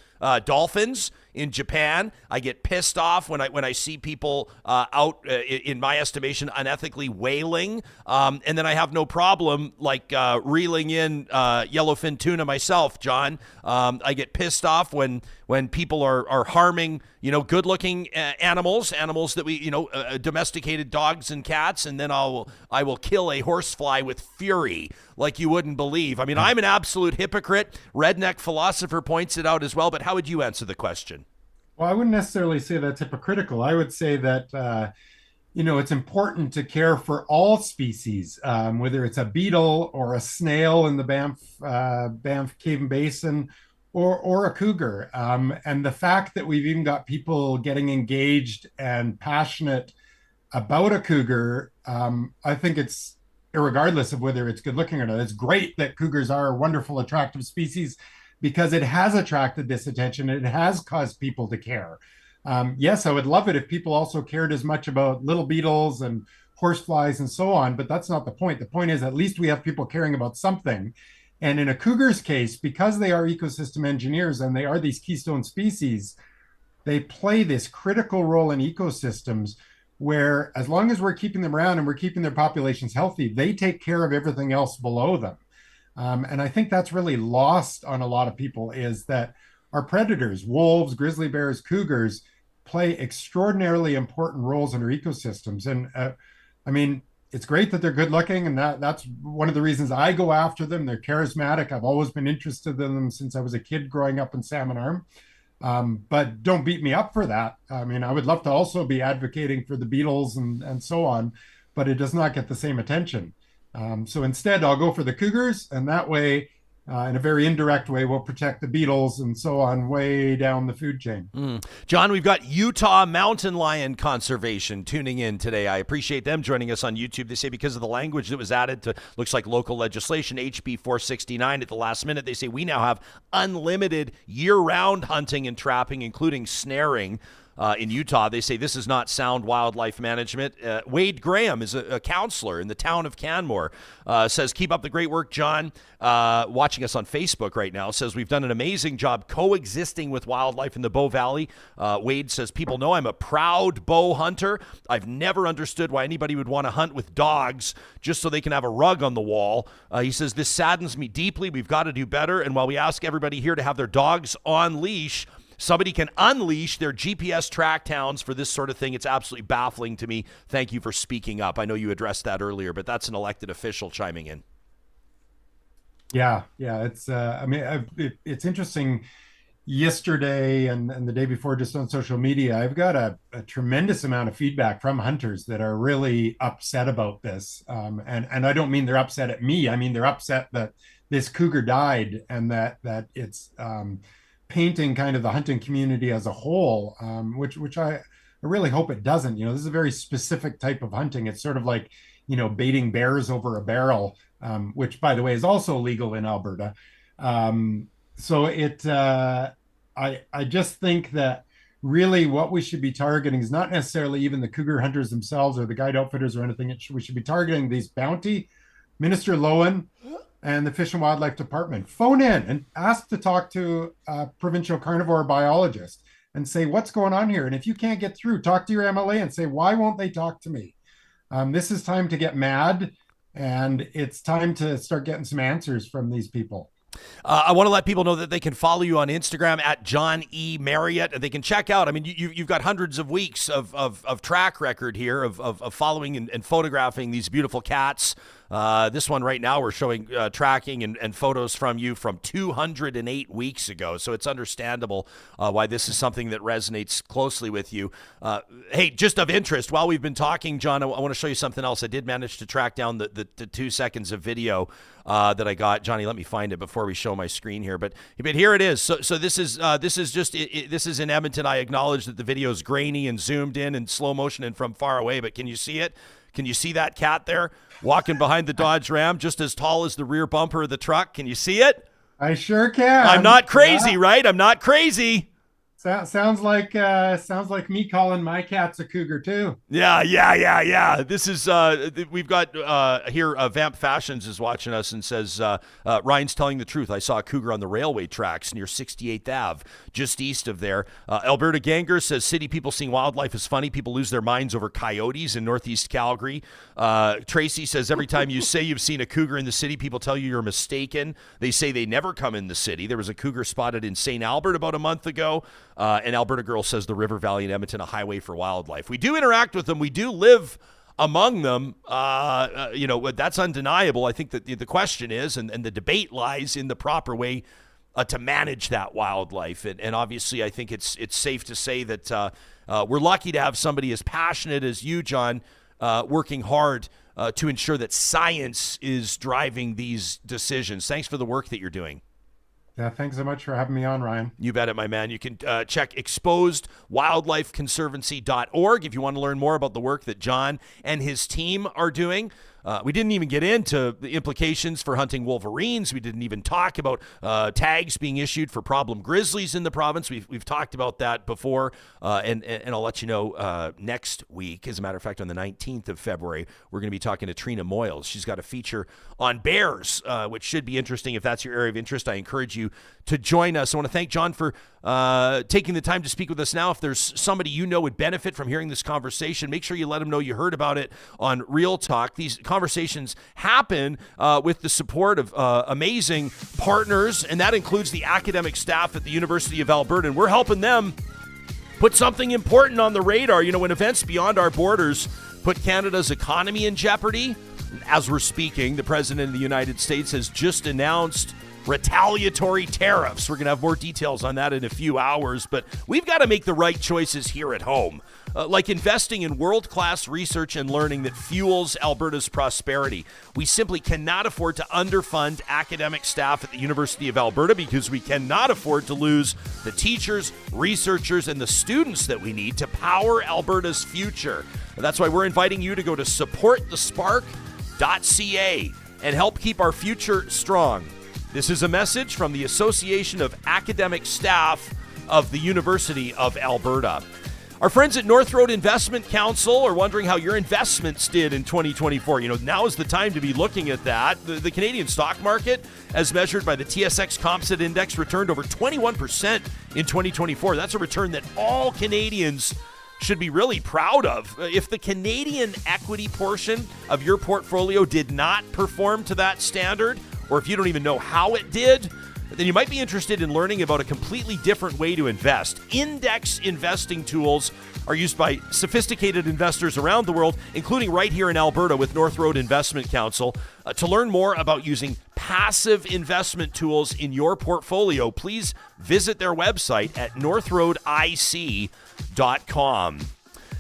dolphins in Japan. I get pissed off when I see people out, in my estimation, unethically whaling. And then I have no problem reeling in yellowfin tuna myself, John. I get pissed off when people are harming, good-looking animals that we, domesticated dogs and cats, and then I will kill a horsefly with fury like you wouldn't believe. I mean, I'm an absolute hypocrite. Redneck Philosopher points it out as well, but how would you answer the question? Well, I wouldn't necessarily say that's hypocritical. I would say that it's important to care for all species, whether it's a beetle or a snail in the Banff Cave and Basin, or a cougar. And the fact that we've even got people getting engaged and passionate about a cougar, I think it's regardless of whether it's good looking or not. It's great that cougars are a wonderful, attractive species because it has attracted this attention. It has caused people to care. Yes, I would love it if people also cared as much about little beetles and horseflies and so on, but that's not the point. The point is at least we have people caring about something. And in a cougar's case, because they are ecosystem engineers and they are these keystone species, they play this critical role in ecosystems where as long as we're keeping them around and we're keeping their populations healthy, they take care of everything else below them. And I think that's really lost on a lot of people, is that our predators, wolves, grizzly bears, cougars, play extraordinarily important roles in our ecosystems. And I mean, it's great that they're good looking, and that's one of the reasons I go after them. They're charismatic. I've always been interested in them since I was a kid growing up in Salmon Arm. But don't beat me up for that. I mean, I would love to also be advocating for the beetles and so on, but it does not get the same attention. So instead, I'll go for the cougars, and that way, in a very indirect way, we'll protect the beetles and so on way down the food chain. John, we've got Utah Mountain Lion Conservation tuning in today. I appreciate them joining us on YouTube. They say because of the language that was added to, looks like local legislation, HB 469 at the last minute, they say we now have unlimited year-round hunting and trapping, including snaring. In Utah, they say this is not sound wildlife management. Wade Graham is a counselor in the town of Canmore, says, keep up the great work, John. Watching us on Facebook right now, says we've done an amazing job coexisting with wildlife in the Bow Valley. Wade says, people know I'm a proud bow hunter. I've never understood why anybody would want to hunt with dogs just so they can have a rug on the wall. He says, this saddens me deeply. We've got to do better. And while we ask everybody here to have their dogs on leash, somebody can unleash their GPS tracked hounds for this sort of thing. It's absolutely baffling to me. Thank you for speaking up. I know you addressed that earlier, but that's an elected official chiming in. Yeah. It's, it's interesting. Yesterday and the day before, just on social media, I've got a tremendous amount of feedback from hunters that are really upset about this. And I don't mean they're upset at me. I mean, they're upset that this cougar died and that it's, painting kind of the hunting community as a whole, which I really hope it doesn't. This is a very specific type of hunting. It's sort of like, baiting bears over a barrel, which, by the way, is also legal in Alberta. So I just think that really what we should be targeting is not necessarily even the cougar hunters themselves or the guide outfitters or anything. We should be targeting these bounty, Minister Lowen, and the Fish and Wildlife Department. Phone in and ask to talk to a provincial carnivore biologist and say, what's going on here? And if you can't get through, talk to your MLA and say, why won't they talk to me? This is time to get mad, and it's time to start getting some answers from these people. I want to let people know that they can follow you on Instagram at John E. Marriott, and they can check out. I mean, you've got hundreds of weeks of track record here of following and photographing these beautiful cats. This one right now, we're showing tracking and photos from you from 208 weeks ago. So it's understandable why this is something that resonates closely with you. Hey, just of interest, while we've been talking, John, I want to show you something else. I did manage to track down the 2 seconds of video that I got. Johnny, let me find it before we show my screen here. But here it is. So this is in Edmonton. I acknowledge that the video is grainy and zoomed in and slow motion and from far away, but can you see it? Can you see that cat there walking behind the Dodge Ram, just as tall as the rear bumper of the truck? Can you see it? I sure can. I'm not crazy, right? I'm not crazy. Sounds like me calling my cats a cougar too. Yeah. This is we've got here. Vamp Fashions is watching us and says Ryan's telling the truth. I saw a cougar on the railway tracks near 68th Ave, just east of there. Alberta Ganger says city people seeing wildlife is funny. People lose their minds over coyotes in Northeast Calgary. Tracy says every time you say you've seen a cougar in the city, people tell you you're mistaken. They say they never come in the city. There was a cougar spotted in St. Albert about a month ago. And Alberta Girl says the River Valley in Edmonton, a highway for wildlife. We do interact with them. We do live among them. That's undeniable. I think that the question is, and the debate lies in the proper way to manage that wildlife. And obviously, I think it's safe to say that we're lucky to have somebody as passionate as you, John, working hard to ensure that science is driving these decisions. Thanks for the work that you're doing. Yeah, thanks so much for having me on, Ryan. You bet it, my man. You can check exposedwildlifeconservancy.org if you want to learn more about the work that John and his team are doing. We didn't even get into the implications for hunting wolverines. We didn't even talk about tags being issued for problem grizzlies in the province. We've talked about that before, and I'll let you know next week. As a matter of fact, on the 19th of February, we're going to be talking to Trina Moyles. She's got a feature on bears, which should be interesting. If that's your area of interest, I encourage you to join us. I want to thank John for taking the time to speak with us now. If there's somebody you know would benefit from hearing this conversation, make sure you let them know you heard about it on Real Talk. These conversations happen with the support of amazing partners, and that includes the academic staff at the University of Alberta, and we're helping them put something important on the radar. You know, when events beyond our borders put Canada's economy in jeopardy, as we're speaking, the President of the United States has just announced retaliatory tariffs. We're going to have more details on that in a few hours, but we've got to make the right choices here at home, like investing in world-class research and learning that fuels Alberta's prosperity. We simply cannot afford to underfund academic staff at the University of Alberta because we cannot afford to lose the teachers, researchers, and the students that we need to power Alberta's future. That's why we're inviting you to go to supportthespark.ca and help keep our future strong. This is a message from the Association of Academic Staff of the University of Alberta. Our friends at North Road Investment Council are wondering how your investments did in 2024. You know, now is the time to be looking at that. The Canadian stock market, as measured by the TSX Composite Index, returned over 21% in 2024. That's a return that all Canadians should be really proud of. If the Canadian equity portion of your portfolio did not perform to that standard, or if you don't even know how it did, then you might be interested in learning about a completely different way to invest. Index investing tools are used by sophisticated investors around the world, including right here in Alberta with North Road Investment Council. To learn more about using passive investment tools in your portfolio, please visit their website at northroadic.com.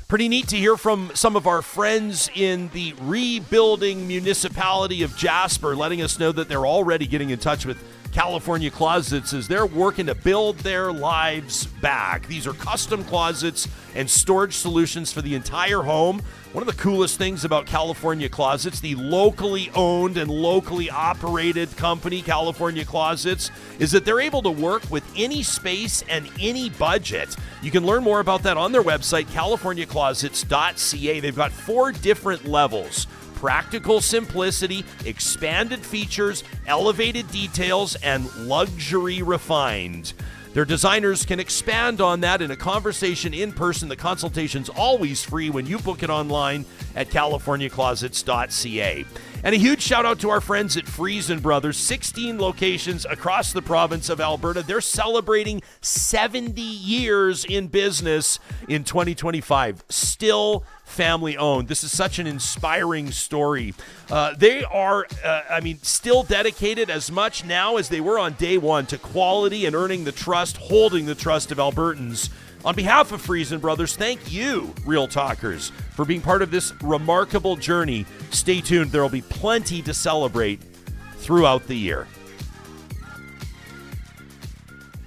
Pretty neat to hear from some of our friends in the rebuilding municipality of Jasper, letting us know that they're already getting in touch with California Closets as they're working to build their lives back. These are custom closets and storage solutions for the entire home. One of the coolest things about California Closets, the locally owned and locally operated company, California Closets, is that they're able to work with any space and any budget. You can learn more about that on their website, californiaclosets.ca. They've got 4 different levels: practical simplicity, expanded features, elevated details, and luxury refined. Their designers can expand on that in a conversation in person. The consultation's always free when you book it online at californiaclosets.ca. And a huge shout out to our friends at Friesen Brothers, 16 locations across the province of Alberta. They're celebrating 70 years in business in 2025. Still family owned. This is such an inspiring story. They are, still dedicated as much now as they were on day one to quality and earning the trust, holding the trust of Albertans. On behalf of Friesen Brothers, thank you, Real Talkers, for being part of this remarkable journey. Stay tuned. There will be plenty to celebrate throughout the year.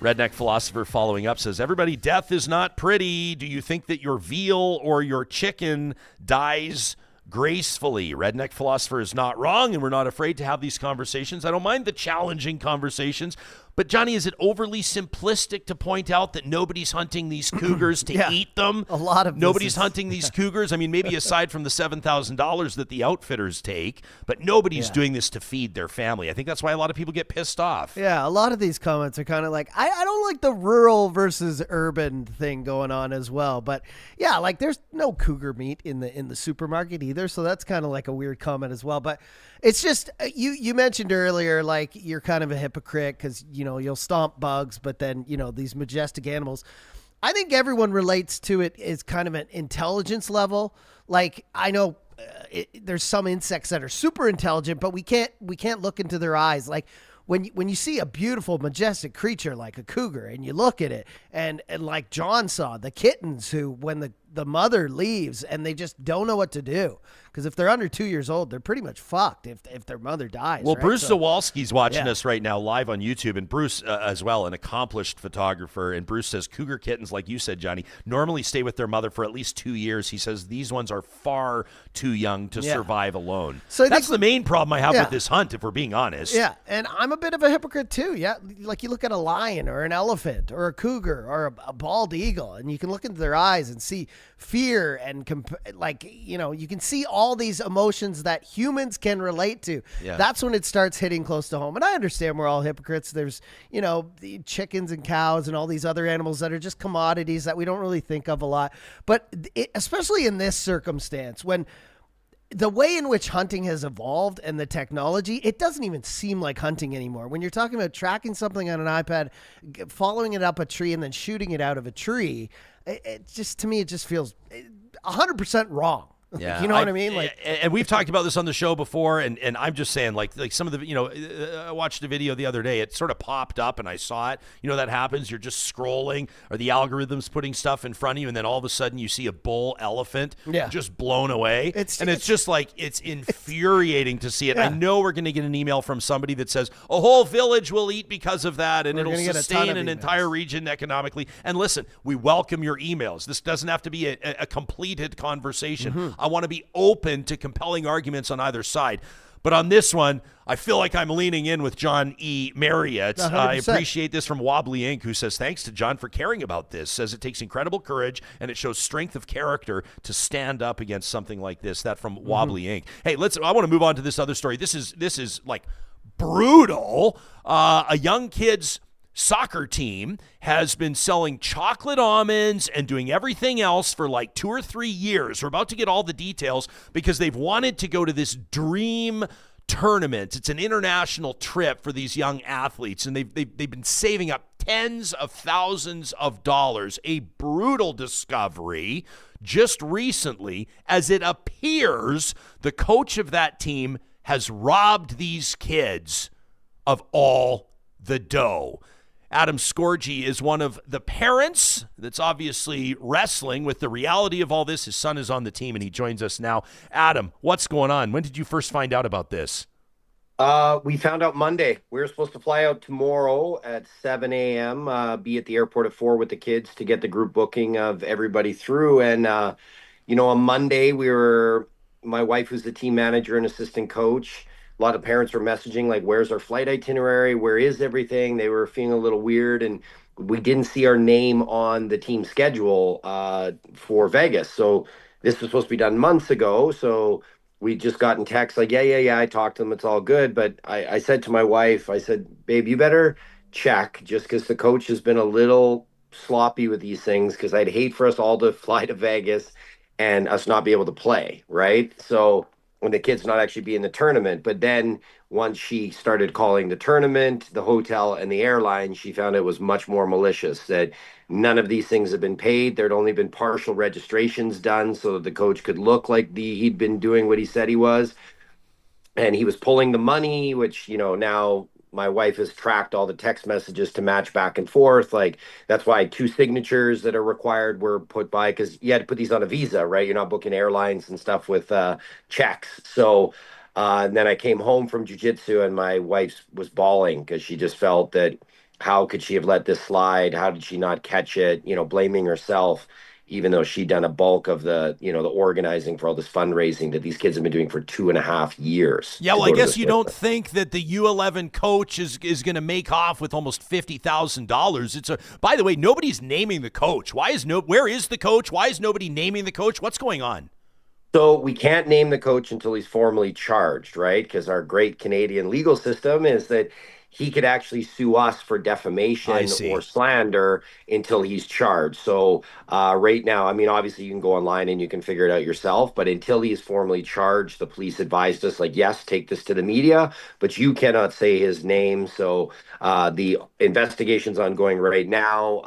Redneck Philosopher following up says, everybody, death is not pretty. Do you think that your veal or your chicken dies gracefully? Redneck Philosopher is not wrong, and we're not afraid to have these conversations. I don't mind the challenging conversations. But, Johnny, is it overly simplistic to point out that nobody's hunting these cougars to eat them? A lot of nobody's hunting these cougars. I mean, maybe aside from the $7,000 that the outfitters take, but nobody's doing this to feed their family. I think that's why a lot of people get pissed off. Yeah, a lot of these comments are kind of like, I don't like the rural versus urban thing going on as well. But yeah, like there's no cougar meat in the supermarket either, so that's kind of like a weird comment as well. But it's just, you mentioned earlier, like you're kind of a hypocrite because, you'll stomp bugs, but then, these majestic animals. I think everyone relates to it as kind of an intelligence level. Like I know there's some insects that are super intelligent, but we can't look into their eyes. Like when you see a beautiful, majestic creature like a cougar and you look at it and like John saw, the kittens who, when the mother leaves and they just don't know what to do. Because if they're under 2 years old, they're pretty much fucked if their mother dies. Well, right? Bruce Zawalski's watching us right now live on YouTube, and Bruce as well, an accomplished photographer. And Bruce says cougar kittens, like you said, Johnny, normally stay with their mother for at least 2 years. He says these ones are far too young to survive alone. So that's the main problem I have with this hunt, if we're being honest. Yeah, and I'm a bit of a hypocrite too. Yeah, like you look at a lion or an elephant or a cougar or a bald eagle, and you can look into their eyes and see fear and you can see all these emotions that humans can relate to. Yeah. That's when it starts hitting close to home. And I understand we're all hypocrites. There's, the chickens and cows and all these other animals that are just commodities that we don't really think of a lot. But especially in this circumstance, when the way in which hunting has evolved and the technology, it doesn't even seem like hunting anymore. When you're talking about tracking something on an iPad, following it up a tree and then shooting it out of a tree, to me, it just feels 100% wrong. Yeah, you know what I mean? And we've talked about this on the show before, and I'm just saying, like some of the, I watched a video the other day. It sort of popped up, and I saw it. That happens. You're just scrolling, or the algorithm's putting stuff in front of you, and then all of a sudden you see a bull elephant just blown away. It's just like, it's infuriating to see it. Yeah. I know we're going to get an email from somebody that says a whole village will eat because of that, and it'll sustain an entire region economically. And listen, we welcome your emails. This doesn't have to be a completed conversation. Mm-hmm. I want to be open to compelling arguments on either side. But on this one, I feel like I'm leaning in with John E. Marriott. 100%. I appreciate this from Wobbly Inc., who says, thanks to John for caring about this. Says it takes incredible courage and it shows strength of character to stand up against something like this. That from Wobbly Inc. Hey, I want to move on to this other story. This is like brutal. A young kid's soccer team has been selling chocolate almonds and doing everything else for like 2 or 3 years. We're about to get all the details because they've wanted to go to this dream tournament. It's an international trip for these young athletes, and they've been saving up tens of thousands of dollars. A brutal discovery just recently, as it appears the coach of that team has robbed these kids of all the dough. Adam Scorgie is one of the parents that's obviously wrestling with the reality of all this. His son is on the team, and he joins us now. Adam, what's going on? When did you first find out about this? We found out Monday. We were supposed to fly out tomorrow at 7 a.m., be at the airport at 4 with the kids to get the group booking of everybody through. And, on Monday, my wife, who's the team manager and assistant coach, a lot of parents were messaging, like, where's our flight itinerary? Where is everything? They were feeling a little weird. And we didn't see our name on the team schedule for Vegas. So this was supposed to be done months ago. So we just got in text like, yeah. I talked to them. It's all good. But I said to my wife, I said, babe, you better check, just because the coach has been a little sloppy with these things, because I'd hate for us all to fly to Vegas and us not be able to play, right? So when the kids not actually be in the tournament. But then once she started calling the tournament, the hotel, and the airline, she found it was much more malicious, that none of these things have been paid. There'd only been partial registrations done so that the coach could look like he'd been doing what he said he was. And he was pulling the money, which, now my wife has tracked all the text messages to match back and forth. Like, that's why 2 signatures that are required were put by, because you had to put these on a visa, right? You're not booking airlines and stuff with checks. So and then I came home from jiu-jitsu, and my wife was bawling because she just felt that, how could she have let this slide? How did she not catch it? Blaming herself, even though she'd done a bulk of the organizing for all this fundraising that these kids have been doing for 2.5 years. Yeah, well, I guess you don't think that the U11 coach is going to make off with almost $50,000. By the way, nobody's naming the coach. Where is the coach? Why is nobody naming the coach? What's going on? So we can't name the coach until he's formally charged, right? Because our great Canadian legal system is that he could actually sue us for defamation or slander until he's charged. So right now, I mean, obviously you can go online and you can figure it out yourself, but until he's formally charged, the police advised us, like, yes, take this to the media, but you cannot say his name. So the investigation's ongoing right now,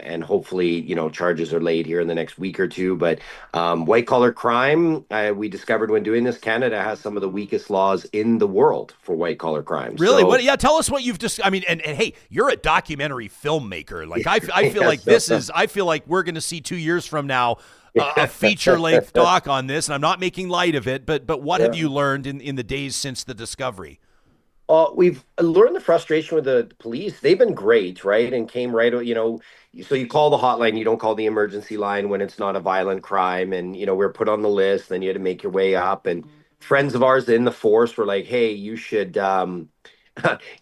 and hopefully, charges are laid here in the next week or two. But white collar crime, we discovered when doing this, Canada has some of the weakest laws in the world for white collar crime. Really? So, Tell us what what you've just, I mean, and hey, you're a documentary filmmaker. Like I feel like I feel like we're going to see 2 years from now a feature-length doc on this, and I'm not making light of it, but what have you learned in the days since the discovery? We've learned the frustration with the police. They've been great, right? And came right, so you call the hotline, you don't call the emergency line when it's not a violent crime. And, we're put on the list, then you had to make your way up. And friends of ours in the force were like, hey, you should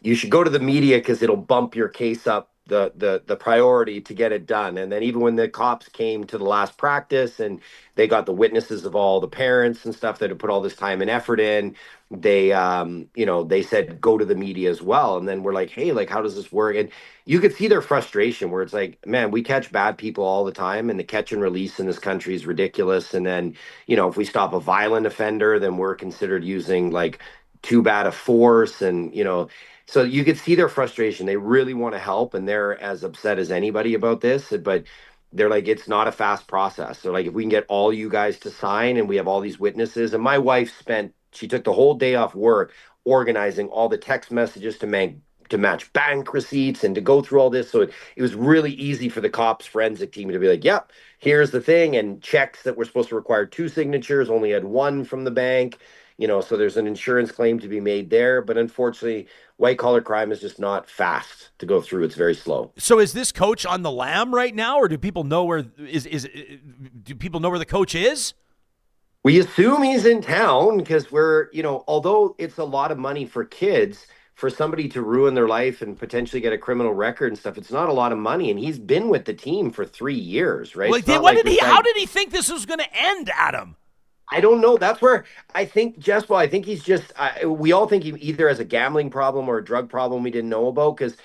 you should go to the media because it'll bump your case up the priority to get it done. And then even when the cops came to the last practice and they got the witnesses of all the parents and stuff that had put all this time and effort in, they they said go to the media as well. And then we're like, hey, like, how does this work? And you could see their frustration where it's like, man, we catch bad people all the time, and the catch and release in this country is ridiculous. And then if we stop a violent offender, then we're considered using like too bad a force. And so you could see their frustration. They really want to help, and they're as upset as anybody about this, but they're like, it's not a fast process. So like, if we can get all you guys to sign and we have all these witnesses. And my wife she took the whole day off work organizing all the text messages to match bank receipts and to go through all this. So it was really easy for the cops forensic team to be like, yep, here's the thing. And checks that were supposed to require 2 signatures only had 1 from the bank. So there's an insurance claim to be made there. But unfortunately, white collar crime is just not fast to go through. It's very slow. So is this coach on the lam right now, or do people know where do people know where the coach is? We assume he's in town because we're, although it's a lot of money for kids, for somebody to ruin their life and potentially get a criminal record and stuff, it's not a lot of money. And he's been with the team for 3 years, right? How did he think this was going to end, Adam? I don't know. That's where I think I think he's just, we all think he either has a gambling problem or a drug problem we didn't know about. Because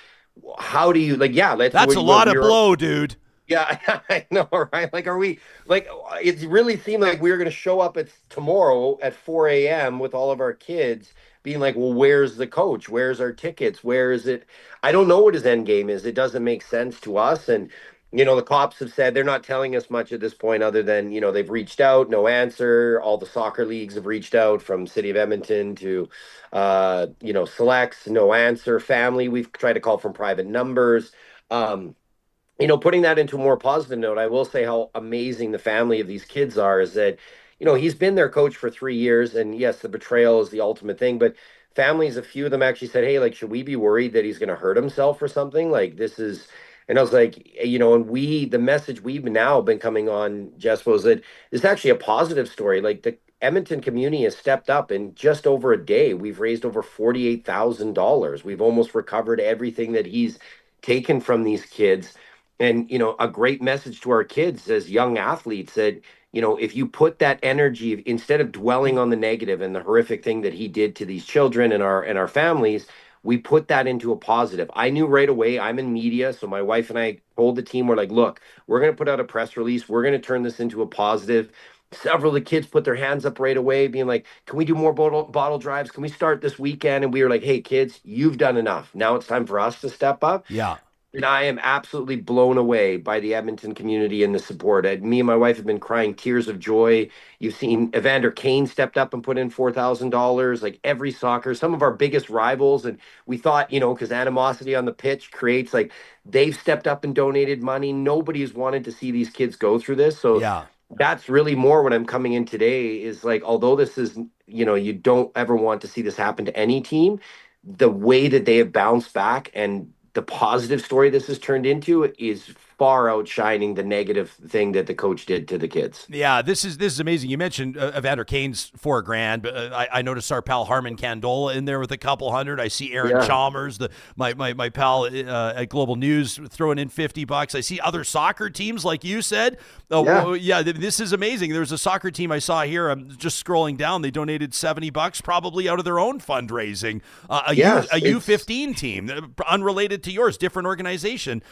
how do you, that's a lot of blow, dude. Yeah, I know, right? Like, are we, like, it really seemed like we were going to show up tomorrow at 4 a.m. with all of our kids being like, well, where's the coach? Where's our tickets? Where is it? I don't know what his end game is. It doesn't make sense to us. And, the cops have said they're not telling us much at this point other than, they've reached out, no answer. All the soccer leagues have reached out, from City of Edmonton to, Selects, no answer. Family, we've tried to call from private numbers. Putting that into a more positive note, I will say how amazing the family of these kids are, is that, he's been their coach for 3 years. And yes, the betrayal is the ultimate thing, but families, a few of them actually said, hey, like, should we be worried that he's going to hurt himself or something? Like, this is, and I was like, and the message we've now been coming on, Jess, was that it's actually a positive story. Like, the Edmonton community has stepped up in just over a day. We've raised over $48,000. We've almost recovered everything that he's taken from these kids. And, a great message to our kids as young athletes that, if you put that energy, instead of dwelling on the negative and the horrific thing that he did to these children and our families, we put that into a positive. I knew right away, I'm in media. So my wife and I told the team, we're like, look, we're going to put out a press release. We're going to turn this into a positive. Several of the kids put their hands up right away, being like, can we do more bottle drives? Can we start this weekend? And we were like, hey, kids, you've done enough. Now it's time for us to step up. Yeah. And I am absolutely blown away by the Edmonton community and the support. Me and my wife have been crying tears of joy. You've seen Evander Kane stepped up and put in $4,000, like every soccer, some of our biggest rivals. And we thought, because animosity on the pitch creates, like, they've stepped up and donated money. Nobody's wanted to see these kids go through this. So yeah, that's really more what I'm coming in today is like, although this is, you don't ever want to see this happen to any team, the way that they have bounced back and the positive story this has turned into is far outshining the negative thing that the coach did to the kids. Yeah, this is amazing. You mentioned Evander Kane's $4,000, but I noticed our pal Harmon Candola in there with a couple hundred. I see Aaron Chalmers, my pal at Global News, throwing in $50. I see other soccer teams, like you said. This is amazing. There's a soccer team I saw here. I'm just scrolling down. They donated $70, probably out of their own fundraising. A U15 team, unrelated to yours, different organization.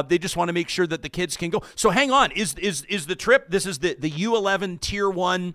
They just want to make sure that the kids can go. So hang on, is the trip, this is the U11 Tier 1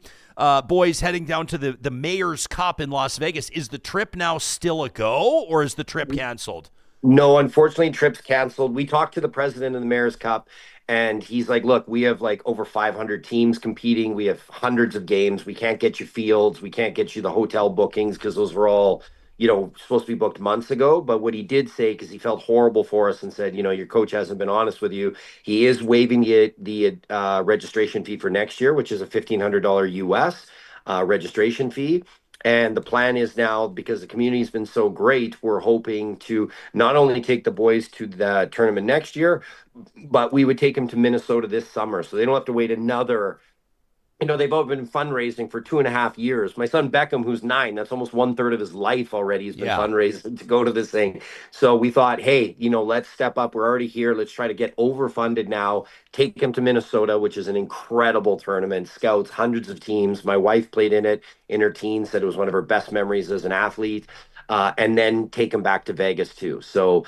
boys heading down to the Mayor's Cup in Las Vegas. Is the trip now still a go, or is the trip canceled? No, unfortunately, trip's canceled. We talked to the president of the Mayor's Cup, and he's like, look, we have like over 500 teams competing. We have hundreds of games. We can't get you fields. We can't get you the hotel bookings because those were all, supposed to be booked months ago. But what he did say, because he felt horrible for us and said, your coach hasn't been honest with you, he is waiving the registration fee for next year, which is a $1,500 US registration fee. And the plan is now, because the community's been so great, we're hoping to not only take the boys to the tournament next year, but we would take them to Minnesota this summer. So they don't have to wait another. They've all been fundraising for 2.5 years. My son Beckham, who's 9, that's almost 1/3 of his life already. He's been fundraising to go to this thing. So we thought, hey, let's step up. We're already here. Let's try to get overfunded now. Take him to Minnesota, which is an incredible tournament. Scouts, hundreds of teams. My wife played in it in her teens, said it was one of her best memories as an athlete. And then take him back to Vegas too. So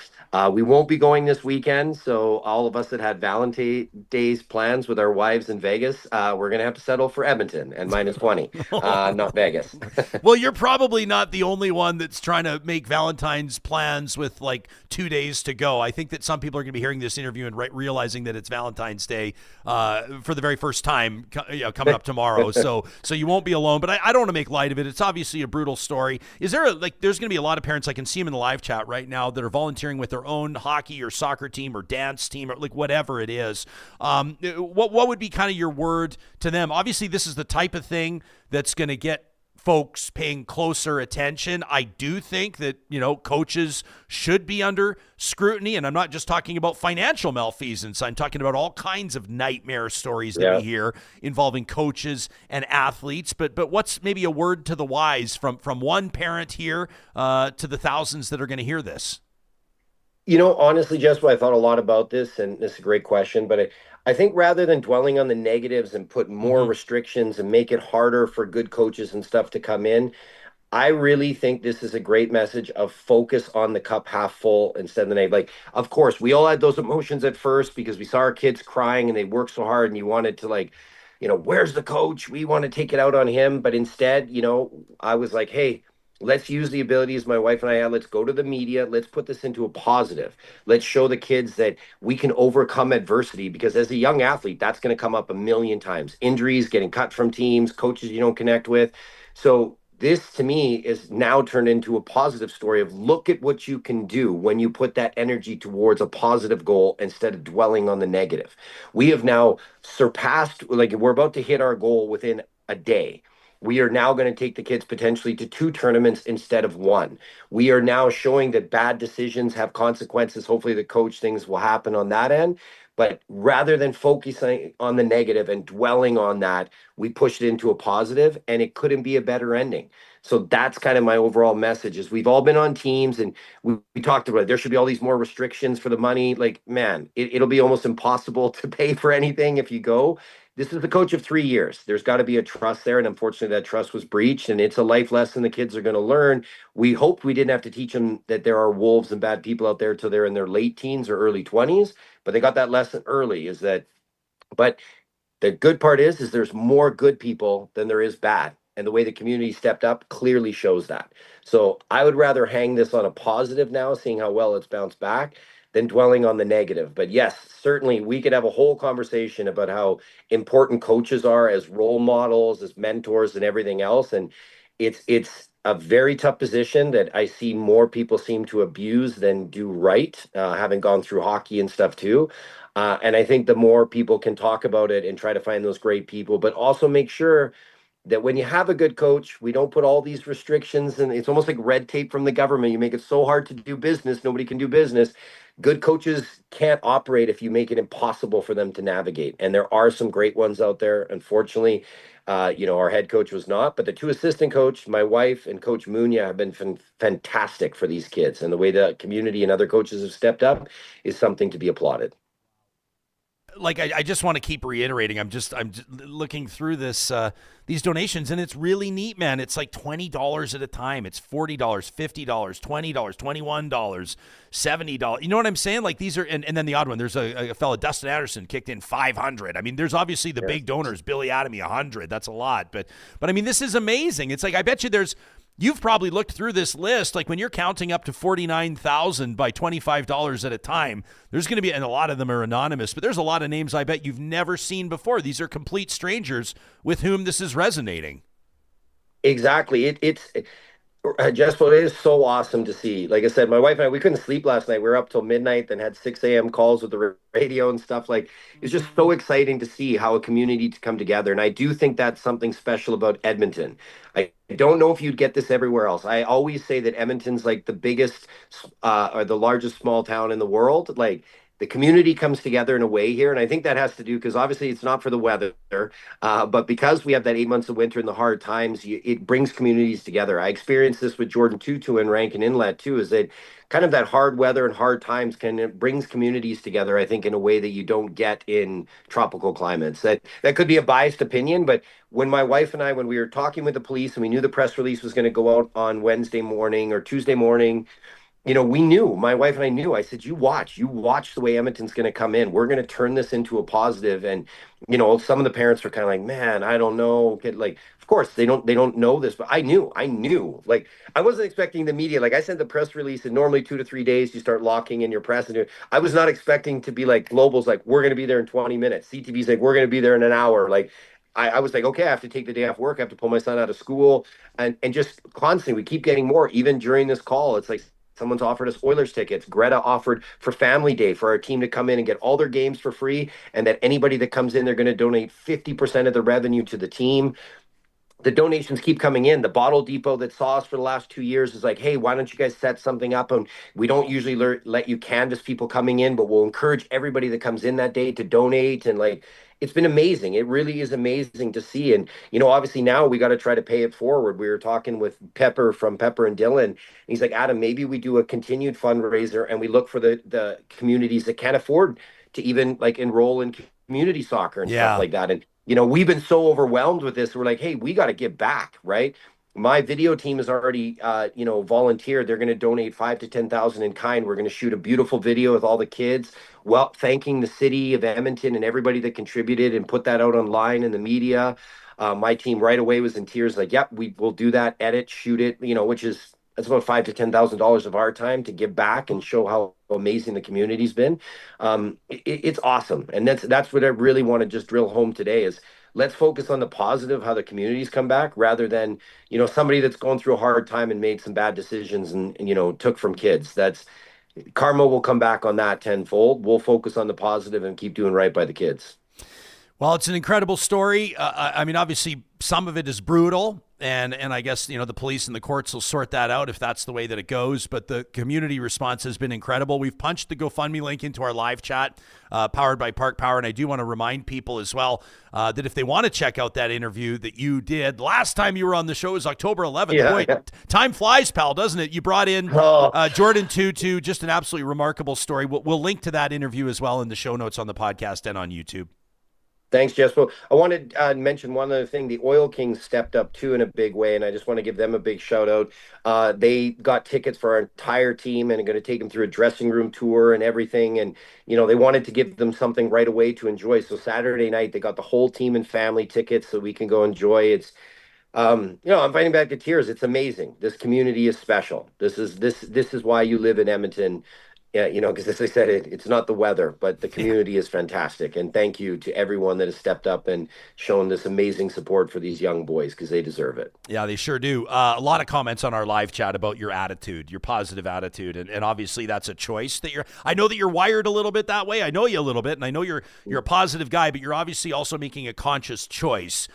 we won't be going this weekend. So all of us that had Valentine's Day's plans with our wives in Vegas, we're going to have to settle for Edmonton and -20, not Vegas. Well, you're probably not the only one that's trying to make Valentine's plans with like 2 days to go. I think that some people are going to be hearing this interview and realizing that it's Valentine's Day for the very first time coming up tomorrow. So you won't be alone. But I don't want to make light of it. It's obviously a brutal story. Is there there's going to be a lot of parents, I can see them in the live chat right now, that are volunteering with their own hockey or soccer team or dance team or like whatever it is. What would be kind of your word to them? Obviously, this is the type of thing that's going to get folks paying closer attention. I do think that, coaches should be under scrutiny. And I'm not just talking about financial malfeasance. I'm talking about all kinds of nightmare stories that we hear involving coaches and athletes. But what's maybe a word to the wise from one parent here to the thousands that are going to hear this? Honestly, Jess, I thought a lot about this, and this is a great question, but I think rather than dwelling on the negatives and put more restrictions and make it harder for good coaches and stuff to come in, I really think this is a great message of focus on the cup half full instead of the negative. Like, of course, we all had those emotions at first because we saw our kids crying and they worked so hard and you wanted to where's the coach? We want to take it out on him. But instead, I was like, hey, let's use the abilities my wife and I had. Let's go to the media. Let's put this into a positive. Let's show the kids that we can overcome adversity, because as a young athlete, that's going to come up a million times. Injuries, getting cut from teams, coaches you don't connect with. So this, to me, is now turned into a positive story of look at what you can do when you put that energy towards a positive goal instead of dwelling on the negative. We have now surpassed, we're about to hit our goal within a day. We are now going to take the kids potentially to 2 tournaments instead of 1. We are now showing that bad decisions have consequences. Hopefully the coach things will happen on that end. But rather than focusing on the negative and dwelling on that, we pushed it into a positive, and it couldn't be a better ending. So that's kind of my overall message is we've all been on teams, and we talked about it. There should be all these more restrictions for the money. It'll be almost impossible to pay for anything if you go. This is the coach of 3 years. There's got to be a trust there. And unfortunately, that trust was breached. And it's a life lesson the kids are going to learn. We hoped we didn't have to teach them that there are wolves and bad people out there till they're in their late teens or early 20s. But they got that lesson early but the good part is there's more good people than there is bad. And the way the community stepped up clearly shows that. So I would rather hang this on a positive now, seeing how well it's bounced back, than dwelling on the negative. But yes, certainly we could have a whole conversation about how important coaches are as role models, as mentors, and everything else. And it's a very tough position that I see more people seem to abuse than do right, having gone through hockey and stuff too. And I think the more people can talk about it and try to find those great people, but also make sure that when you have a good coach, we don't put all these restrictions, and it's almost like red tape from the government. You make it so hard to do business, nobody can do business. Good coaches can't operate if you make it impossible for them to navigate. And there are some great ones out there. Unfortunately, our head coach was not, but the 2 assistant coach, my wife and Coach Munya, have been fantastic for these kids. And the way the community and other coaches have stepped up is something to be applauded. I just want to keep reiterating. I'm just looking through these donations, and it's really neat, man. It's like $20 at a time. It's $40, $50, $20, $21, $70. You know what I'm saying? Like these are, and then the odd one. There's a fella, Dustin Anderson, kicked in $500. I mean, there's obviously the big donors. Billy Adamy, $100. That's a lot, but I mean, this is amazing. It's like I bet you you've probably looked through this list, like when you're counting up to 49,000 by $25 at a time, there's going to be, and a lot of them are anonymous, but there's a lot of names I bet you've never seen before. These are complete strangers with whom this is resonating. Exactly. Jesper, it is so awesome to see. Like I said, my wife and I, we couldn't sleep last night. We were up till midnight, then had 6 a.m. calls with the radio and stuff. Like, it's just so exciting to see how a community to come together. And I do think that's something special about Edmonton. I don't know if you'd get this everywhere else. I always say that Edmonton's like the biggest or the largest small town in the world. Like, the community comes together in a way here. And I think that has to do because obviously it's not for the weather. But because we have that 8 months of winter and the hard times, it brings communities together. I experienced this with Jordan Tutu and Rankin Inlet too, is that kind of that hard weather and hard times it brings communities together, I think, in a way that you don't get in tropical climates. That could be a biased opinion, but when my wife and I, when we were talking with the police and we knew the press release was going to go out on Wednesday morning or Tuesday morning, we knew, my wife and I knew, I said, you watch the way Edmonton's going to come in. We're going to turn this into a positive. And, some of the parents are kind of like, man, I don't know. Like, of course they don't know this, but I knew, like, I wasn't expecting the media. Like I sent the press release and normally 2 to 3 days you start locking in your press. And I was not expecting to be like Global's like, we're going to be there in 20 minutes. CTV's like, we're going to be there in an hour. Like, I was like, okay, I have to take the day off work. I have to pull my son out of school and just constantly, we keep getting more, even during this call. It's like, someone's offered us Oilers tickets. Greta offered for Family Day for our team to come in and get all their games for free. And that anybody that comes in, they're going to donate 50% of the revenue to the team. The donations keep coming in. The Bottle Depot that saw us for the last 2 years is like, hey, why don't you guys set something up? And we don't usually let you canvass people coming in, but we'll encourage everybody that comes in that day to donate. And like, it's been amazing. It really is amazing to see. And, obviously now we got to try to pay it forward. We were talking with Pepper from Pepper and Dylan. And he's like, Adam, maybe we do a continued fundraiser and we look for the communities that can't afford to even like enroll in community soccer and stuff like that. And, we've been so overwhelmed with this. We're like, hey, we got to give back, right? My video team has already, volunteered. They're going to donate 5 to 10,000 in kind. We're going to shoot a beautiful video with all the kids, thanking the city of Edmonton and everybody that contributed and put that out online in the media. My team right away was in tears, like, yep, we will do that, edit, shoot it, which is that's about $5,000 to $10,000 of our time to give back and show how amazing the community's been. It's awesome, and that's what I really want to just drill home today is let's focus on the positive, how the communities come back, rather than somebody that's going through a hard time and made some bad decisions and took from kids. That's karma will come back on that tenfold. We'll focus on the positive and keep doing right by the kids. Well, it's an incredible story. I mean, obviously, some of it is brutal, and I guess, the police and the courts will sort that out if that's the way that it goes. But the community response has been incredible. We've punched the GoFundMe link into our live chat, powered by Park Power. And I do want to remind people as well that if they want to check out that interview that you did last time you were on the show is October 11th. Yeah, Boy, time flies, pal, doesn't it? You brought in Jordan Tutu, just an absolutely remarkable story. We'll link to that interview as well in the show notes on the podcast and on YouTube. Thanks, Jesper. I wanted to mention one other thing. The Oil Kings stepped up too in a big way, and I just want to give them a big shout out. They got tickets for our entire team and are going to take them through a dressing room tour and everything. And, they wanted to give them something right away to enjoy. So Saturday night, they got the whole team and family tickets so we can go enjoy. It's, I'm fighting back the tears. It's amazing. This community is special. This is why you live in Edmonton. Yeah, because as I said, it's not the weather, but the community is fantastic. And thank you to everyone that has stepped up and shown this amazing support for these young boys because they deserve it. Yeah, they sure do. A lot of comments on our live chat about your attitude, your positive attitude. And obviously that's a choice that I know that you're wired a little bit that way. I know you a little bit, and I know you're a positive guy, but you're obviously also making a conscious choice.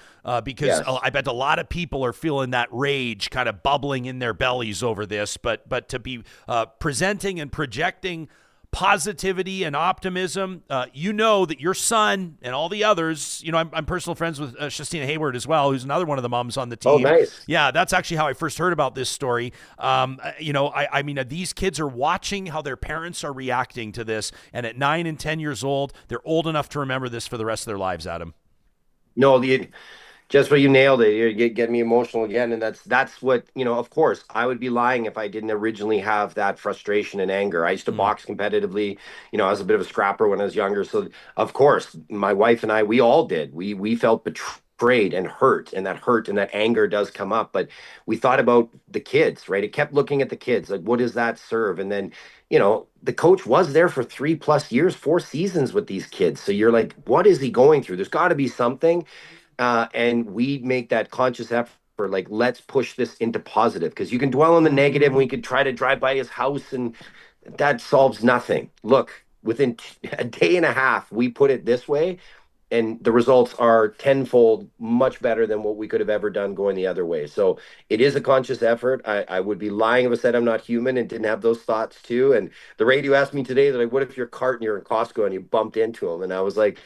Because yes. I bet a lot of people are feeling that rage kind of bubbling in their bellies over this, but to be presenting and projecting positivity and optimism, that your son and all the others, I'm personal friends with Shastina Hayward as well, who's another one of the moms on the team. Oh, nice. Yeah, that's actually how I first heard about this story. I mean, these kids are watching how their parents are reacting to this, and at 9 and 10 years old, they're old enough to remember this for the rest of their lives, Adam. No, just what you nailed it. You get me emotional again. And that's what, of course, I would be lying if I didn't originally have that frustration and anger. I used to box competitively. I was a bit of a scrapper when I was younger. So, of course, my wife and I, we all did. We felt betrayed and hurt and that anger does come up. But we thought about the kids, right? It kept looking at the kids. Like, what does that serve? And then, the coach was there for 3+ years, 4 seasons with these kids. So you're like, what is he going through? There's got to be something. And we make that conscious effort like, let's push this into positive, because you can dwell on the negative and we could try to drive by his house and that solves nothing. Look, within a day and a half, we put it this way, and the results are tenfold much better than what we could have ever done going the other way. So it is a conscious effort. I would be lying if I said I'm not human and didn't have those thoughts too. And the radio asked me today, that, like, what if you're cart and you're in Costco and you bumped into him? And I was like,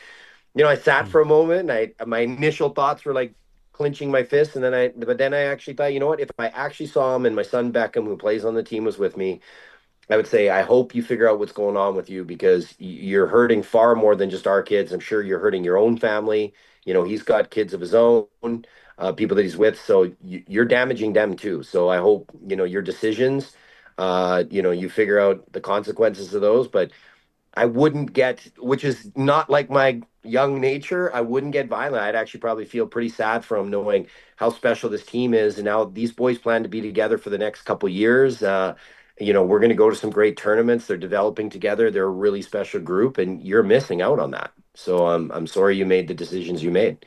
I sat for a moment, and my initial thoughts were like clenching my fists, and then I actually thought, you know what, if I actually saw him and my son Beckham, who plays on the team, was with me, I would say, I hope you figure out what's going on with you, because you're hurting far more than just our kids. I'm sure you're hurting your own family. He's got kids of his own, people that he's with. So you're damaging them too. So I hope, your decisions, you figure out the consequences of those. But I wouldn't get, which is not like my young nature, I wouldn't get violent. I'd actually probably feel pretty sad for him, knowing how special this team is. And now these boys plan to be together for the next couple of years. We're going to go to some great tournaments. They're developing together. They're a really special group, and you're missing out on that. So I'm sorry you made the decisions you made.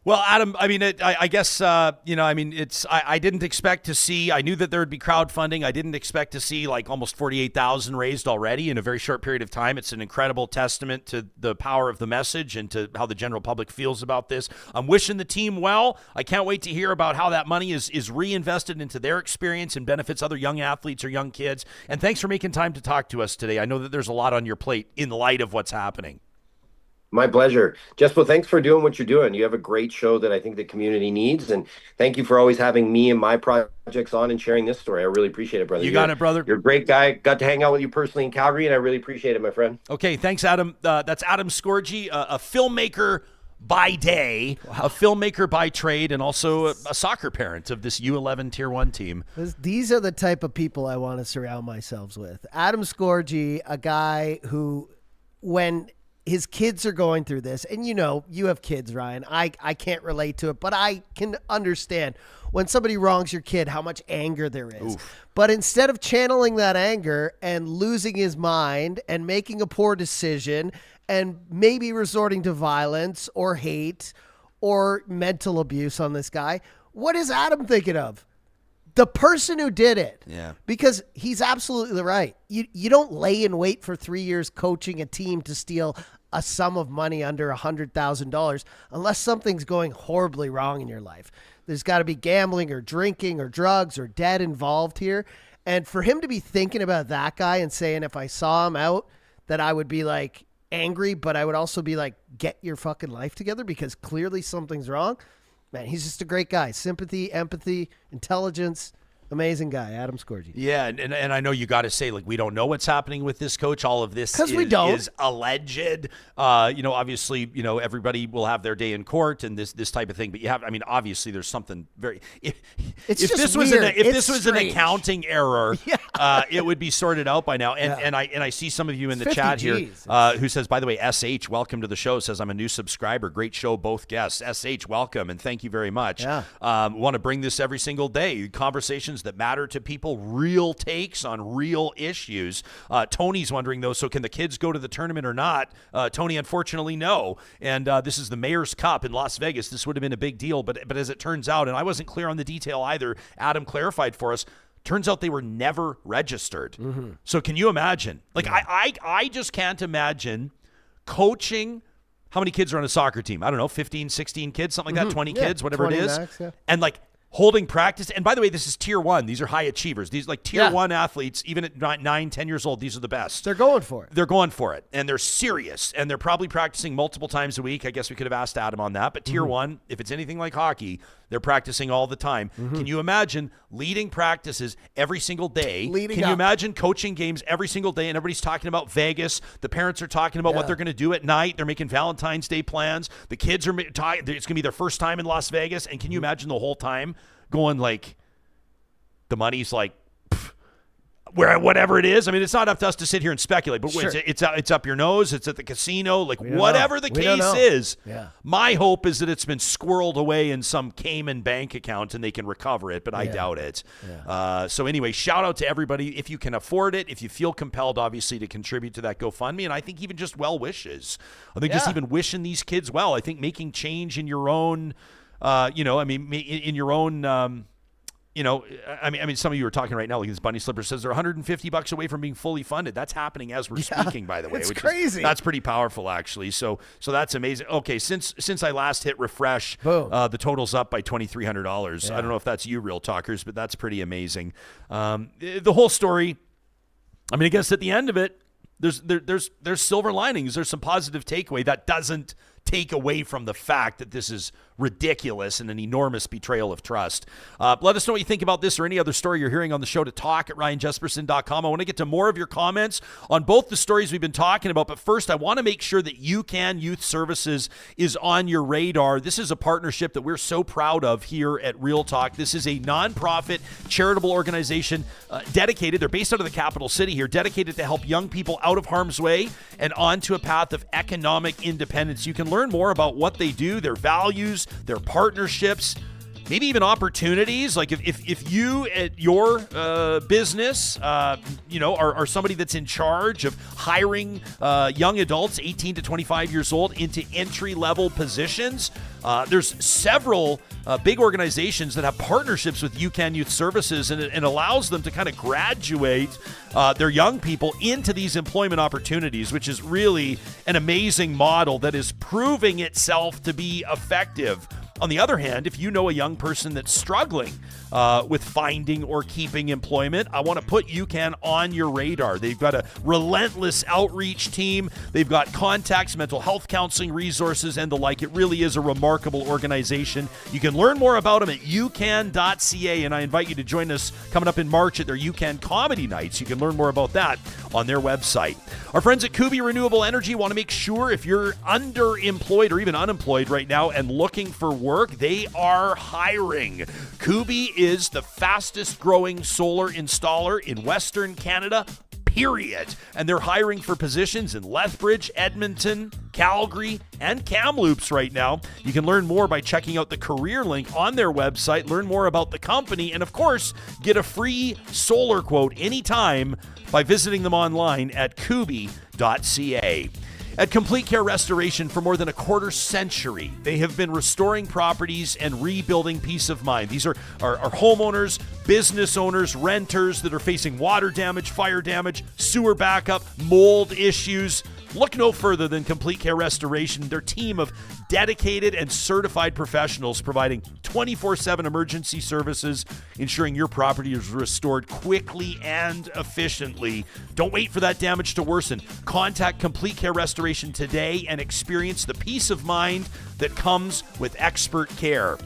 Well, Adam, I mean, I guess, I didn't expect to see, I knew that there would be crowdfunding. I didn't expect to see like almost 48,000 raised already in a very short period of time. It's an incredible testament to the power of the message and to how the general public feels about this. I'm wishing the team well. I can't wait to hear about how that money is reinvested into their experience and benefits other young athletes or young kids. And thanks for making time to talk to us today. I know that there's a lot on your plate in light of what's happening. My pleasure. Jesper, thanks for doing what you're doing. You have a great show that I think the community needs. And thank you for always having me and my projects on and sharing this story. I really appreciate it, brother. You got it, brother. You're a great guy. Got to hang out with you personally in Calgary, and I really appreciate it, my friend. Okay, thanks, Adam. That's Adam Scorgie, a filmmaker by day, a filmmaker by trade, and also a soccer parent of this U11 Tier 1 team. These are the type of people I want to surround myself with. Adam Scorgie, a guy who, when his kids are going through this, and you have kids, Ryan. I can't relate to it, but I can understand when somebody wrongs your kid, how much anger there is. Oof. But instead of channeling that anger and losing his mind and making a poor decision and maybe resorting to violence or hate or mental abuse on this guy, what is Adam thinking of? The person who did it. Yeah. Because he's absolutely right. You don't lay in wait for 3 years coaching a team to steal a sum of money under $100,000 unless something's going horribly wrong in your life. There's got to be gambling or drinking or drugs or debt involved here. And for him to be thinking about that guy and saying, if I saw him out, that I would be like angry, but I would also be like, get your fucking life together, because clearly something's wrong. Man, he's just a great guy. Sympathy, empathy, intelligence. Amazing guy, Adam Scorgie. Yeah, and I know you got to say, like, we don't know what's happening with this coach. All of this is alleged. Obviously, everybody will have their day in court and this type of thing. But obviously, there's something very. If this was an accounting error, it would be sorted out by now. And I see some of you in the chat here who says, by the way, SH, welcome to the show. Says, I'm a new subscriber. Great show, both guests. SH, welcome, and thank you very much. Yeah. Want to bring this every single day. Conversations that matter to people, real takes on real issues. Tony's wondering, though, so can the kids go to the tournament or not? Tony, unfortunately, no. And this is the Mayor's Cup in Las Vegas. This would have been a big deal, but as it turns out, and I wasn't clear on the detail either, Adam clarified for us, turns out they were never registered. Mm-hmm. So can you imagine? Like, yeah. I just can't imagine coaching. How many kids are on a soccer team? I don't know, 15, 16 kids, something like that, 20 kids, whatever it is. Max, yeah. And like, holding practice. And by the way, this is tier 1. These are high achievers. These like tier 1 athletes, even at 9, 10 years old, these are the best. They're going for it. They're going for it. And they're serious. And they're probably practicing multiple times a week. I guess we could have asked Adam on that. But tier 1, if it's anything like hockey, they're practicing all the time. Mm-hmm. Can you imagine leading practices every single day? Can you imagine coaching games every single day? And everybody's talking about Vegas. The parents are talking about what they're going to do at night. They're making Valentine's Day plans. The kids are it's going to be their first time in Las Vegas. And can you imagine the whole time going like, the money's like, whatever it is. I mean, it's not up to us to sit here and speculate, but sure. it's up your nose. It's at the casino, like whatever the case is. Yeah. My hope is that it's been squirreled away in some Cayman bank account and they can recover it, but I doubt it. Yeah. So anyway, shout out to everybody. If you can afford it, if you feel compelled, obviously, to contribute to that GoFundMe, and I think even just well wishes. I think just even wishing these kids well. I think making change in your own in your own, some of you are talking right now, like this Bunny Slipper says they're $150 away from being fully funded. That's happening as we're speaking, by the way. It's crazy. That's pretty powerful, actually. So that's amazing. Okay, since I last hit refresh, Boom. The total's up by $2,300. I don't know if that's you, Real Talkers, but that's pretty amazing. The whole story, I guess at the end of it, there's silver linings. There's some positive takeaway. That doesn't take away from the fact that this is ridiculous and an enormous betrayal of trust. Let us know what you think about this or any other story you're hearing on the show to talk at RyanJespersen.com. I want to get to more of your comments on both the stories we've been talking about, but first I want to make sure that UCAN Youth Services is on your radar. This is a partnership that we're so proud of here at Real Talk. This is a nonprofit charitable organization dedicated, they're based out of the capital city here, dedicated to help young people out of harm's way and onto a path of economic independence. You can learn more about what they do, their values, their partnerships, maybe even opportunities. Like if you at your business, are somebody that's in charge of hiring young adults, 18 to 25 years old, into entry-level positions, there's several big organizations that have partnerships with UCAN Youth Services, and it allows them to kind of graduate their young people into these employment opportunities, which is really an amazing model that is proving itself to be effective. On the other hand, if you know a young person that's struggling with finding or keeping employment, I want to put UCAN on your radar. They've got a relentless outreach team. They've got contacts, mental health counseling resources, and the like. It really is a remarkable organization. You can learn more about them at ucan.ca, and I invite you to join us coming up in March at their UCAN Comedy Nights. You can learn more about that on their website. Our friends at Cougar Renewable Energy want to make sure if you're underemployed or even unemployed right now and looking for work, they are hiring. Cougar is the fastest growing solar installer in Western Canada, period. And they're hiring for positions in Lethbridge, Edmonton, Calgary, and Kamloops right now. You can learn more by checking out the career link on their website, learn more about the company, and of course, get a free solar quote anytime by visiting them online at kubi.ca. At Complete Care Restoration for more than a quarter century, they have been restoring properties and rebuilding peace of mind. These are homeowners, business owners, renters that are facing water damage, fire damage, sewer backup, mold issues. Look no further than Complete Care Restoration, their team of dedicated and certified professionals providing 24/7 emergency services, ensuring your property is restored quickly and efficiently. Don't wait for that damage to worsen. Contact Complete Care Restoration today and experience the peace of mind that comes with expert care.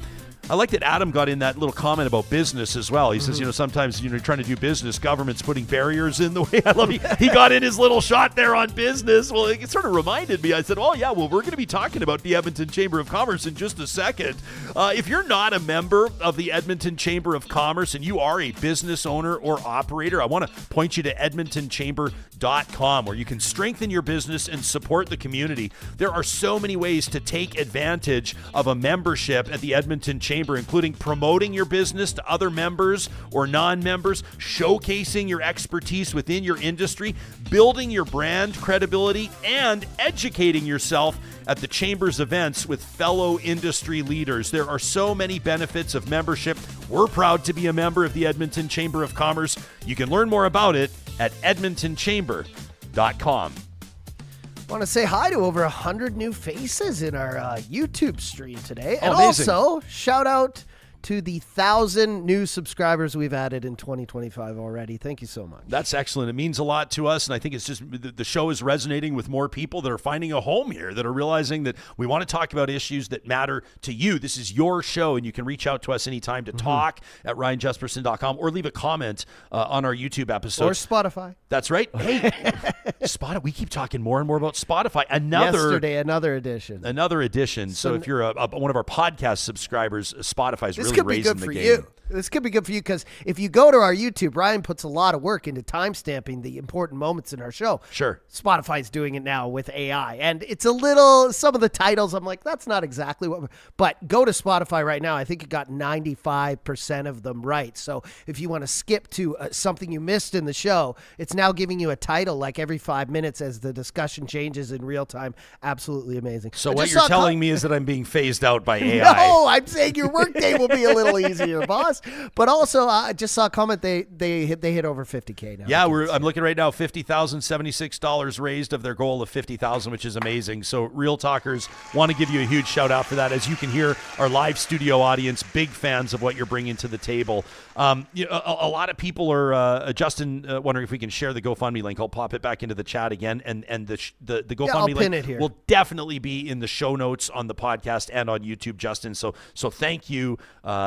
I like that Adam got in that little comment about business as well. He says, sometimes, you're trying to do business, government's putting barriers in the way. I love he got in his little shot there on business. Well, it sort of reminded me. I said, we're going to be talking about the Edmonton Chamber of Commerce in just a second. If you're not a member of the Edmonton Chamber of Commerce and you are a business owner or operator, I want to point you to edmontonchamber.com, where you can strengthen your business and support the community. There are so many ways to take advantage of a membership at the Edmonton Chamber, including promoting your business to other members or non-members, showcasing your expertise within your industry, building your brand credibility, and educating yourself at the Chamber's events with fellow industry leaders. There are so many benefits of membership. We're proud to be a member of the Edmonton Chamber of Commerce. You can learn more about it at edmontonchamber.com. I want to say hi to over 100 new faces in our YouTube stream today. And amazing. Also, shout out to the 1,000 new subscribers we've added in 2025 already. Thank you so much. That's excellent. It means a lot to us, and I think it's just the show is resonating with more people that are finding a home here, that are realizing that we want to talk about issues that matter to you. This is your show, and you can reach out to us anytime to talk at RyanJespersen.com or leave a comment on our YouTube episode. Or Spotify. That's right. Hey, Spotify. We keep talking more and more about Spotify. Yesterday, another edition. Another edition. So if you're one of our podcast subscribers, Spotify's really could be raising good the for game. you. This could be good for you because if you go to our YouTube, Ryan puts a lot of work into timestamping the important moments in our show. Sure. Spotify's doing it now with AI, and it's a little, some of the titles, I'm like, that's not exactly what, but go to Spotify right now. I think it got 95% of them right. So if you want to skip to something you missed in the show, it's now giving you a title like every 5 minutes as the discussion changes in real time. Absolutely amazing. So what you're telling me is that I'm being phased out by AI. No, I'm saying your workday will be a little easier, boss. But also, I just saw a comment they hit over 50K now. Yeah, I'm looking right now, $50,076 raised of their goal of 50,000, which is amazing. So Real Talkers want to give you a huge shout out for that. As you can hear, our live studio audience, big fans of what you're bringing to the table. A lot of people are, Justin, wondering if we can share the GoFundMe link. I'll pop it back into the chat again, and the GoFundMe link will definitely be in the show notes on the podcast and on YouTube, Justin. So thank you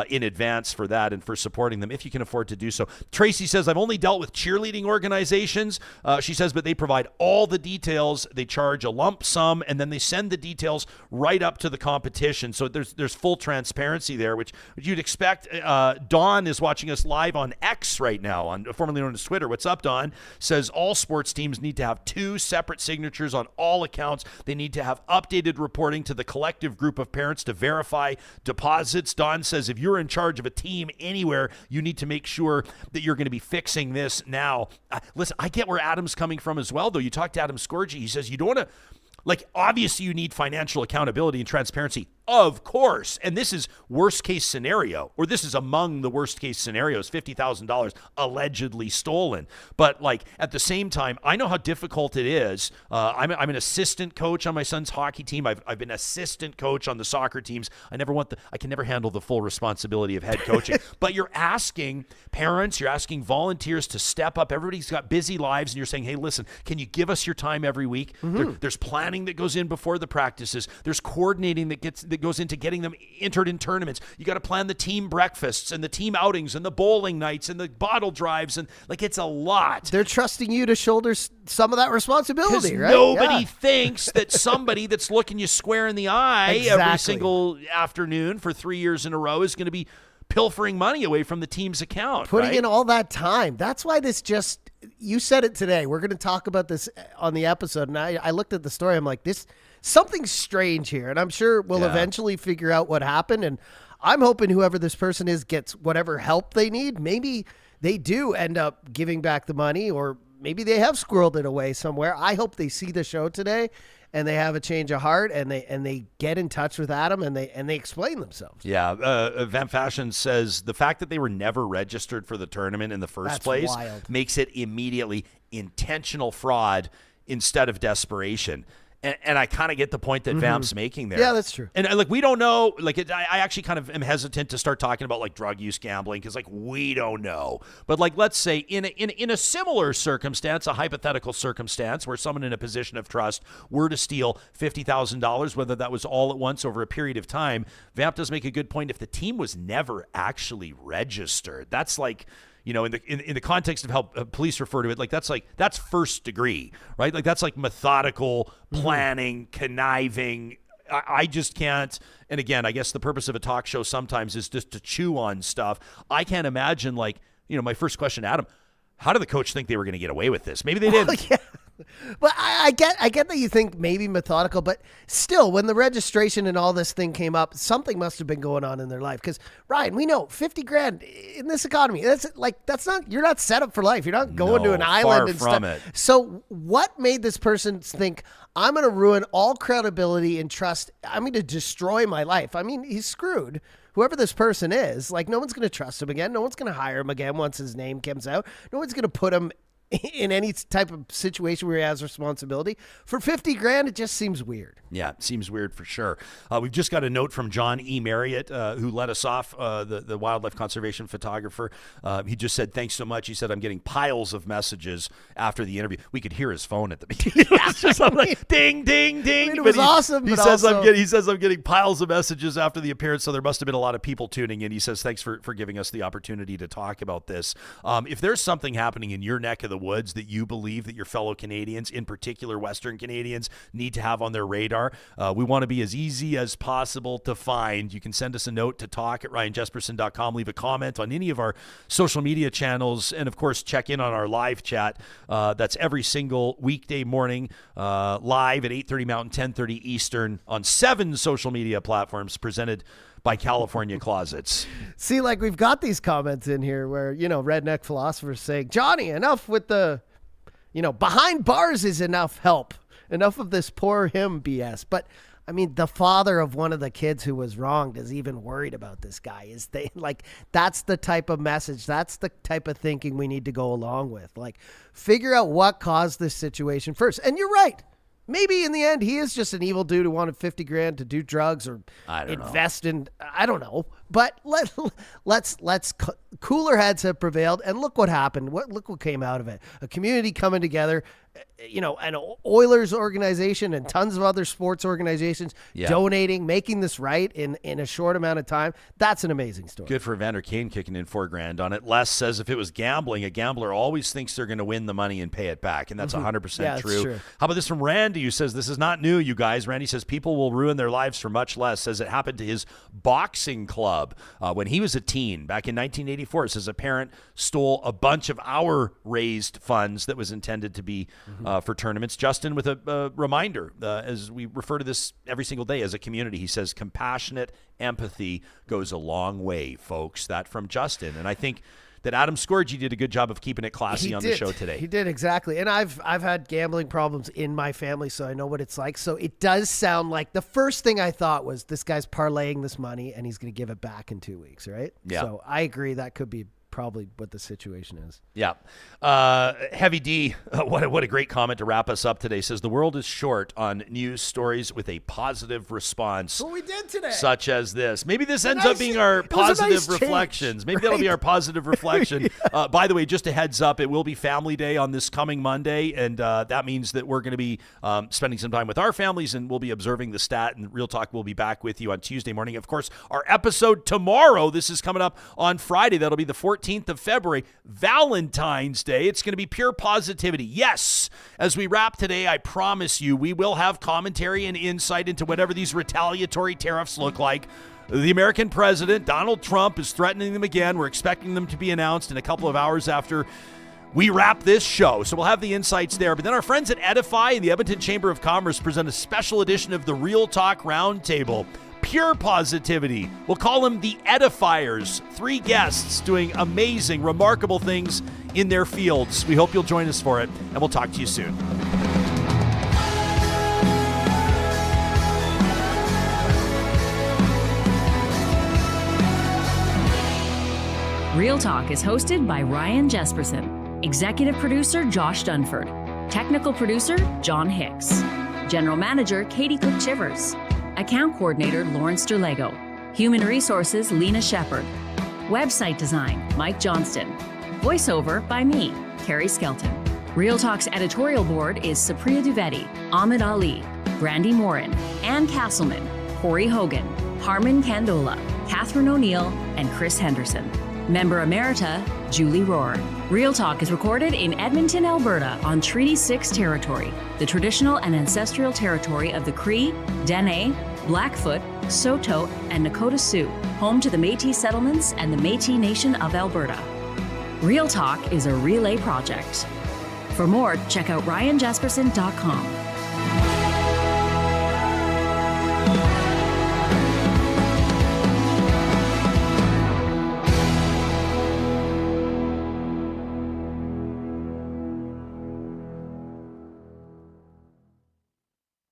in advance for that and for supporting them if you can afford to do so. Tracy says, I've only dealt with cheerleading organizations. She says, but they provide all the details. They charge a lump sum, and then they send the details right up to the competition. So there's full transparency there, which you'd expect. Dawn is watching us live on X right now, formerly known as Twitter. What's up, Dawn? Says all sports teams need to have 2 separate signatures on all accounts. They need to have updated reporting to the collective group of parents to verify deposits. Dawn says if you're in charge of a team anywhere, you need to make sure that you're going to be fixing this now. Listen, I get where Adam's coming from as well, though. You talk to Adam Scorgie. He says you don't want to, obviously you need financial accountability and transparency. Of course. And this is worst case scenario, or this is among the worst case scenarios, $50,000 allegedly stolen. But at the same time, I know how difficult it is. I'm an assistant coach on my son's hockey team. I've been assistant coach on the soccer teams. I can never handle the full responsibility of head coaching. But you're asking parents, you're asking volunteers to step up. Everybody's got busy lives, and you're saying, hey, listen, can you give us your time every week? There's planning that goes in before the practices. There's coordinating that goes into getting them entered in tournaments. You got to plan the team breakfasts and the team outings and the bowling nights and the bottle drives, and it's a lot. They're trusting you to shoulder some of that responsibility, right? Nobody thinks that somebody that's looking you square in the eye every single afternoon for 3 years in a row is going to be pilfering money away from the team's account. Putting in all that time. That's why you said it today. We're going to talk about this on the episode. And I looked at the story. I'm like, something's strange here. And I'm sure we'll eventually figure out what happened. And I'm hoping whoever this person is gets whatever help they need. Maybe they do end up giving back the money, or maybe they have squirreled it away somewhere. I hope they see the show today and they have a change of heart, and they get in touch with Adam and they explain themselves. Yeah. Van Fashion says the fact that they were never registered for the tournament in the first place makes it immediately intentional fraud instead of desperation. And I kind of get the point that Vamp's making there. Yeah, that's true. And we don't know. I actually kind of am hesitant to start talking about drug use, gambling, because we don't know. But let's say in a similar circumstance, a hypothetical circumstance where someone in a position of trust were to steal $50,000, whether that was all at once over a period of time, Vamp does make a good point. If the team was never actually registered, that's in the context of how police refer to it, that's first degree, right? That's methodical planning, conniving. I just can't. And again, I guess the purpose of a talk show sometimes is just to chew on stuff. I can't imagine, my first question, Adam, how did the coach think they were going to get away with this? Maybe they didn't. Yeah. But I get that you think maybe methodical, but still, when the registration and all this thing came up, something must have been going on in their life. Because Ryan, we know $50,000 in this economy. That's not, you're not set up for life. You're not going to an island and stuff. It. So what made this person think, I'm going to ruin all credibility and trust? I'm going to destroy my life. I mean, he's screwed. Whoever this person is, no one's going to trust him again. No one's going to hire him again once his name comes out. No one's going to put him in any type of situation where he has responsibility. For $50,000, it just seems weird. Yeah, it seems weird for sure. We've just got a note from John E. Marriott, who let us off, the wildlife conservation photographer. He just said, thanks so much. He said, I'm getting piles of messages after the interview. We could hear his phone at the beginning. It's just ding, ding, ding. It was awesome. He says, I'm getting piles of messages after the appearance, so there must have been a lot of people tuning in. He says, thanks for giving us the opportunity to talk about this. If there's something happening in your neck of the the woods that you believe that your fellow Canadians, in particular Western Canadians, need to have on their radar. We want to be as easy as possible to find. You can send us a note to talk@ryanjespersen.com. Leave a comment on any of our social media channels. And, of course, check in on our live chat. That's every single weekday morning, live at 8:30 Mountain, 10:30 Eastern on 7 social media platforms, presented by California Closets. See, like, we've got these comments in here where, redneck philosophers saying, Johnny, enough with the, behind bars is enough help. Enough of this poor him BS. But, I mean, the father of one of the kids who was wronged is even worried about this guy. That's the type of message. That's the type of thinking we need to go along with. Like, figure out what caused this situation first. And you're right. Maybe in the end, he is just an evil dude who wanted $50,000 to do drugs or invest in, I don't know. But let's cooler heads have prevailed, and look what happened. Look what came out of it. A community coming together, an Oilers organization and tons of other sports organizations donating, making this right in a short amount of time. That's an amazing story. Good for Evander Kane kicking in $4,000 on it. Les says if it was gambling, a gambler always thinks they're going to win the money and pay it back, and that's 100% true. How about this from Randy, who says this is not new, you guys. Randy says people will ruin their lives for much less. Says it happened to his boxing club when he was a teen back in 1984. It says a parent stole a bunch of our raised funds that was intended to be for tournaments. Justin with a reminder, as we refer to this every single day as a community, he says compassionate empathy goes a long way, folks. That from Justin. And I think that Adam Scorgie did a good job of keeping it classy on the show today. He did, exactly. And I've had gambling problems in my family, so I know what it's like. So it does sound like the first thing I thought was this guy's parlaying this money and he's going to give it back in 2 weeks, right? Yeah. So I agree that could be probably what the situation is. Yeah. Heavy D, what a great comment to wrap us up today. Says the world is short on news stories with a positive response. What we did today. Such as this. Maybe this ends up being our positive reflections. Maybe that'll be our positive reflection. By the way, just a heads up, it will be Family Day on this coming Monday, and that means that we're going to be spending some time with our families, and we'll be observing the stat, and Real Talk will be back with you on Tuesday morning. Of course, our episode tomorrow, this is coming up on Friday. That'll be the 14th of February, Valentine's Day. It's going to be pure positivity. Yes, as we wrap today, I promise you, we will have commentary and insight into whatever these retaliatory tariffs look like. The American president, Donald Trump, is threatening them again. We're expecting them to be announced in a couple of hours after we wrap this show. So we'll have the insights there. But then our friends at Edify and the Edmonton Chamber of Commerce present a special edition of the Real Talk Roundtable. Pure positivity. We'll call them the Edifiers. 3 guests doing amazing, remarkable things in their fields. We hope you'll join us for it, and we'll talk to you soon. Real Talk is hosted by Ryan Jespersen, executive producer Josh Dunford, technical producer John Hicks, general manager Katie Cook-Chivers, account coordinator Lawrence Derlego, human resources Lena Shepard, website design Mike Johnston, voiceover by me, Carrie Skelton. Real Talk's editorial board is Supriya Dwivedi, Ahmed Ali, Brandy Morin, Ann Castleman, Corey Hogan, Harmon Candola, Catherine O'Neill, and Chris Henderson. Member Emerita, Julie Rohr. Real Talk is recorded in Edmonton, Alberta on Treaty 6 territory, the traditional and ancestral territory of the Cree, Dene, Blackfoot, Saulteaux, and Nakota Sioux, home to the Métis settlements and the Métis Nation of Alberta. Real Talk is a relay project. For more, check out ryanjespersen.com.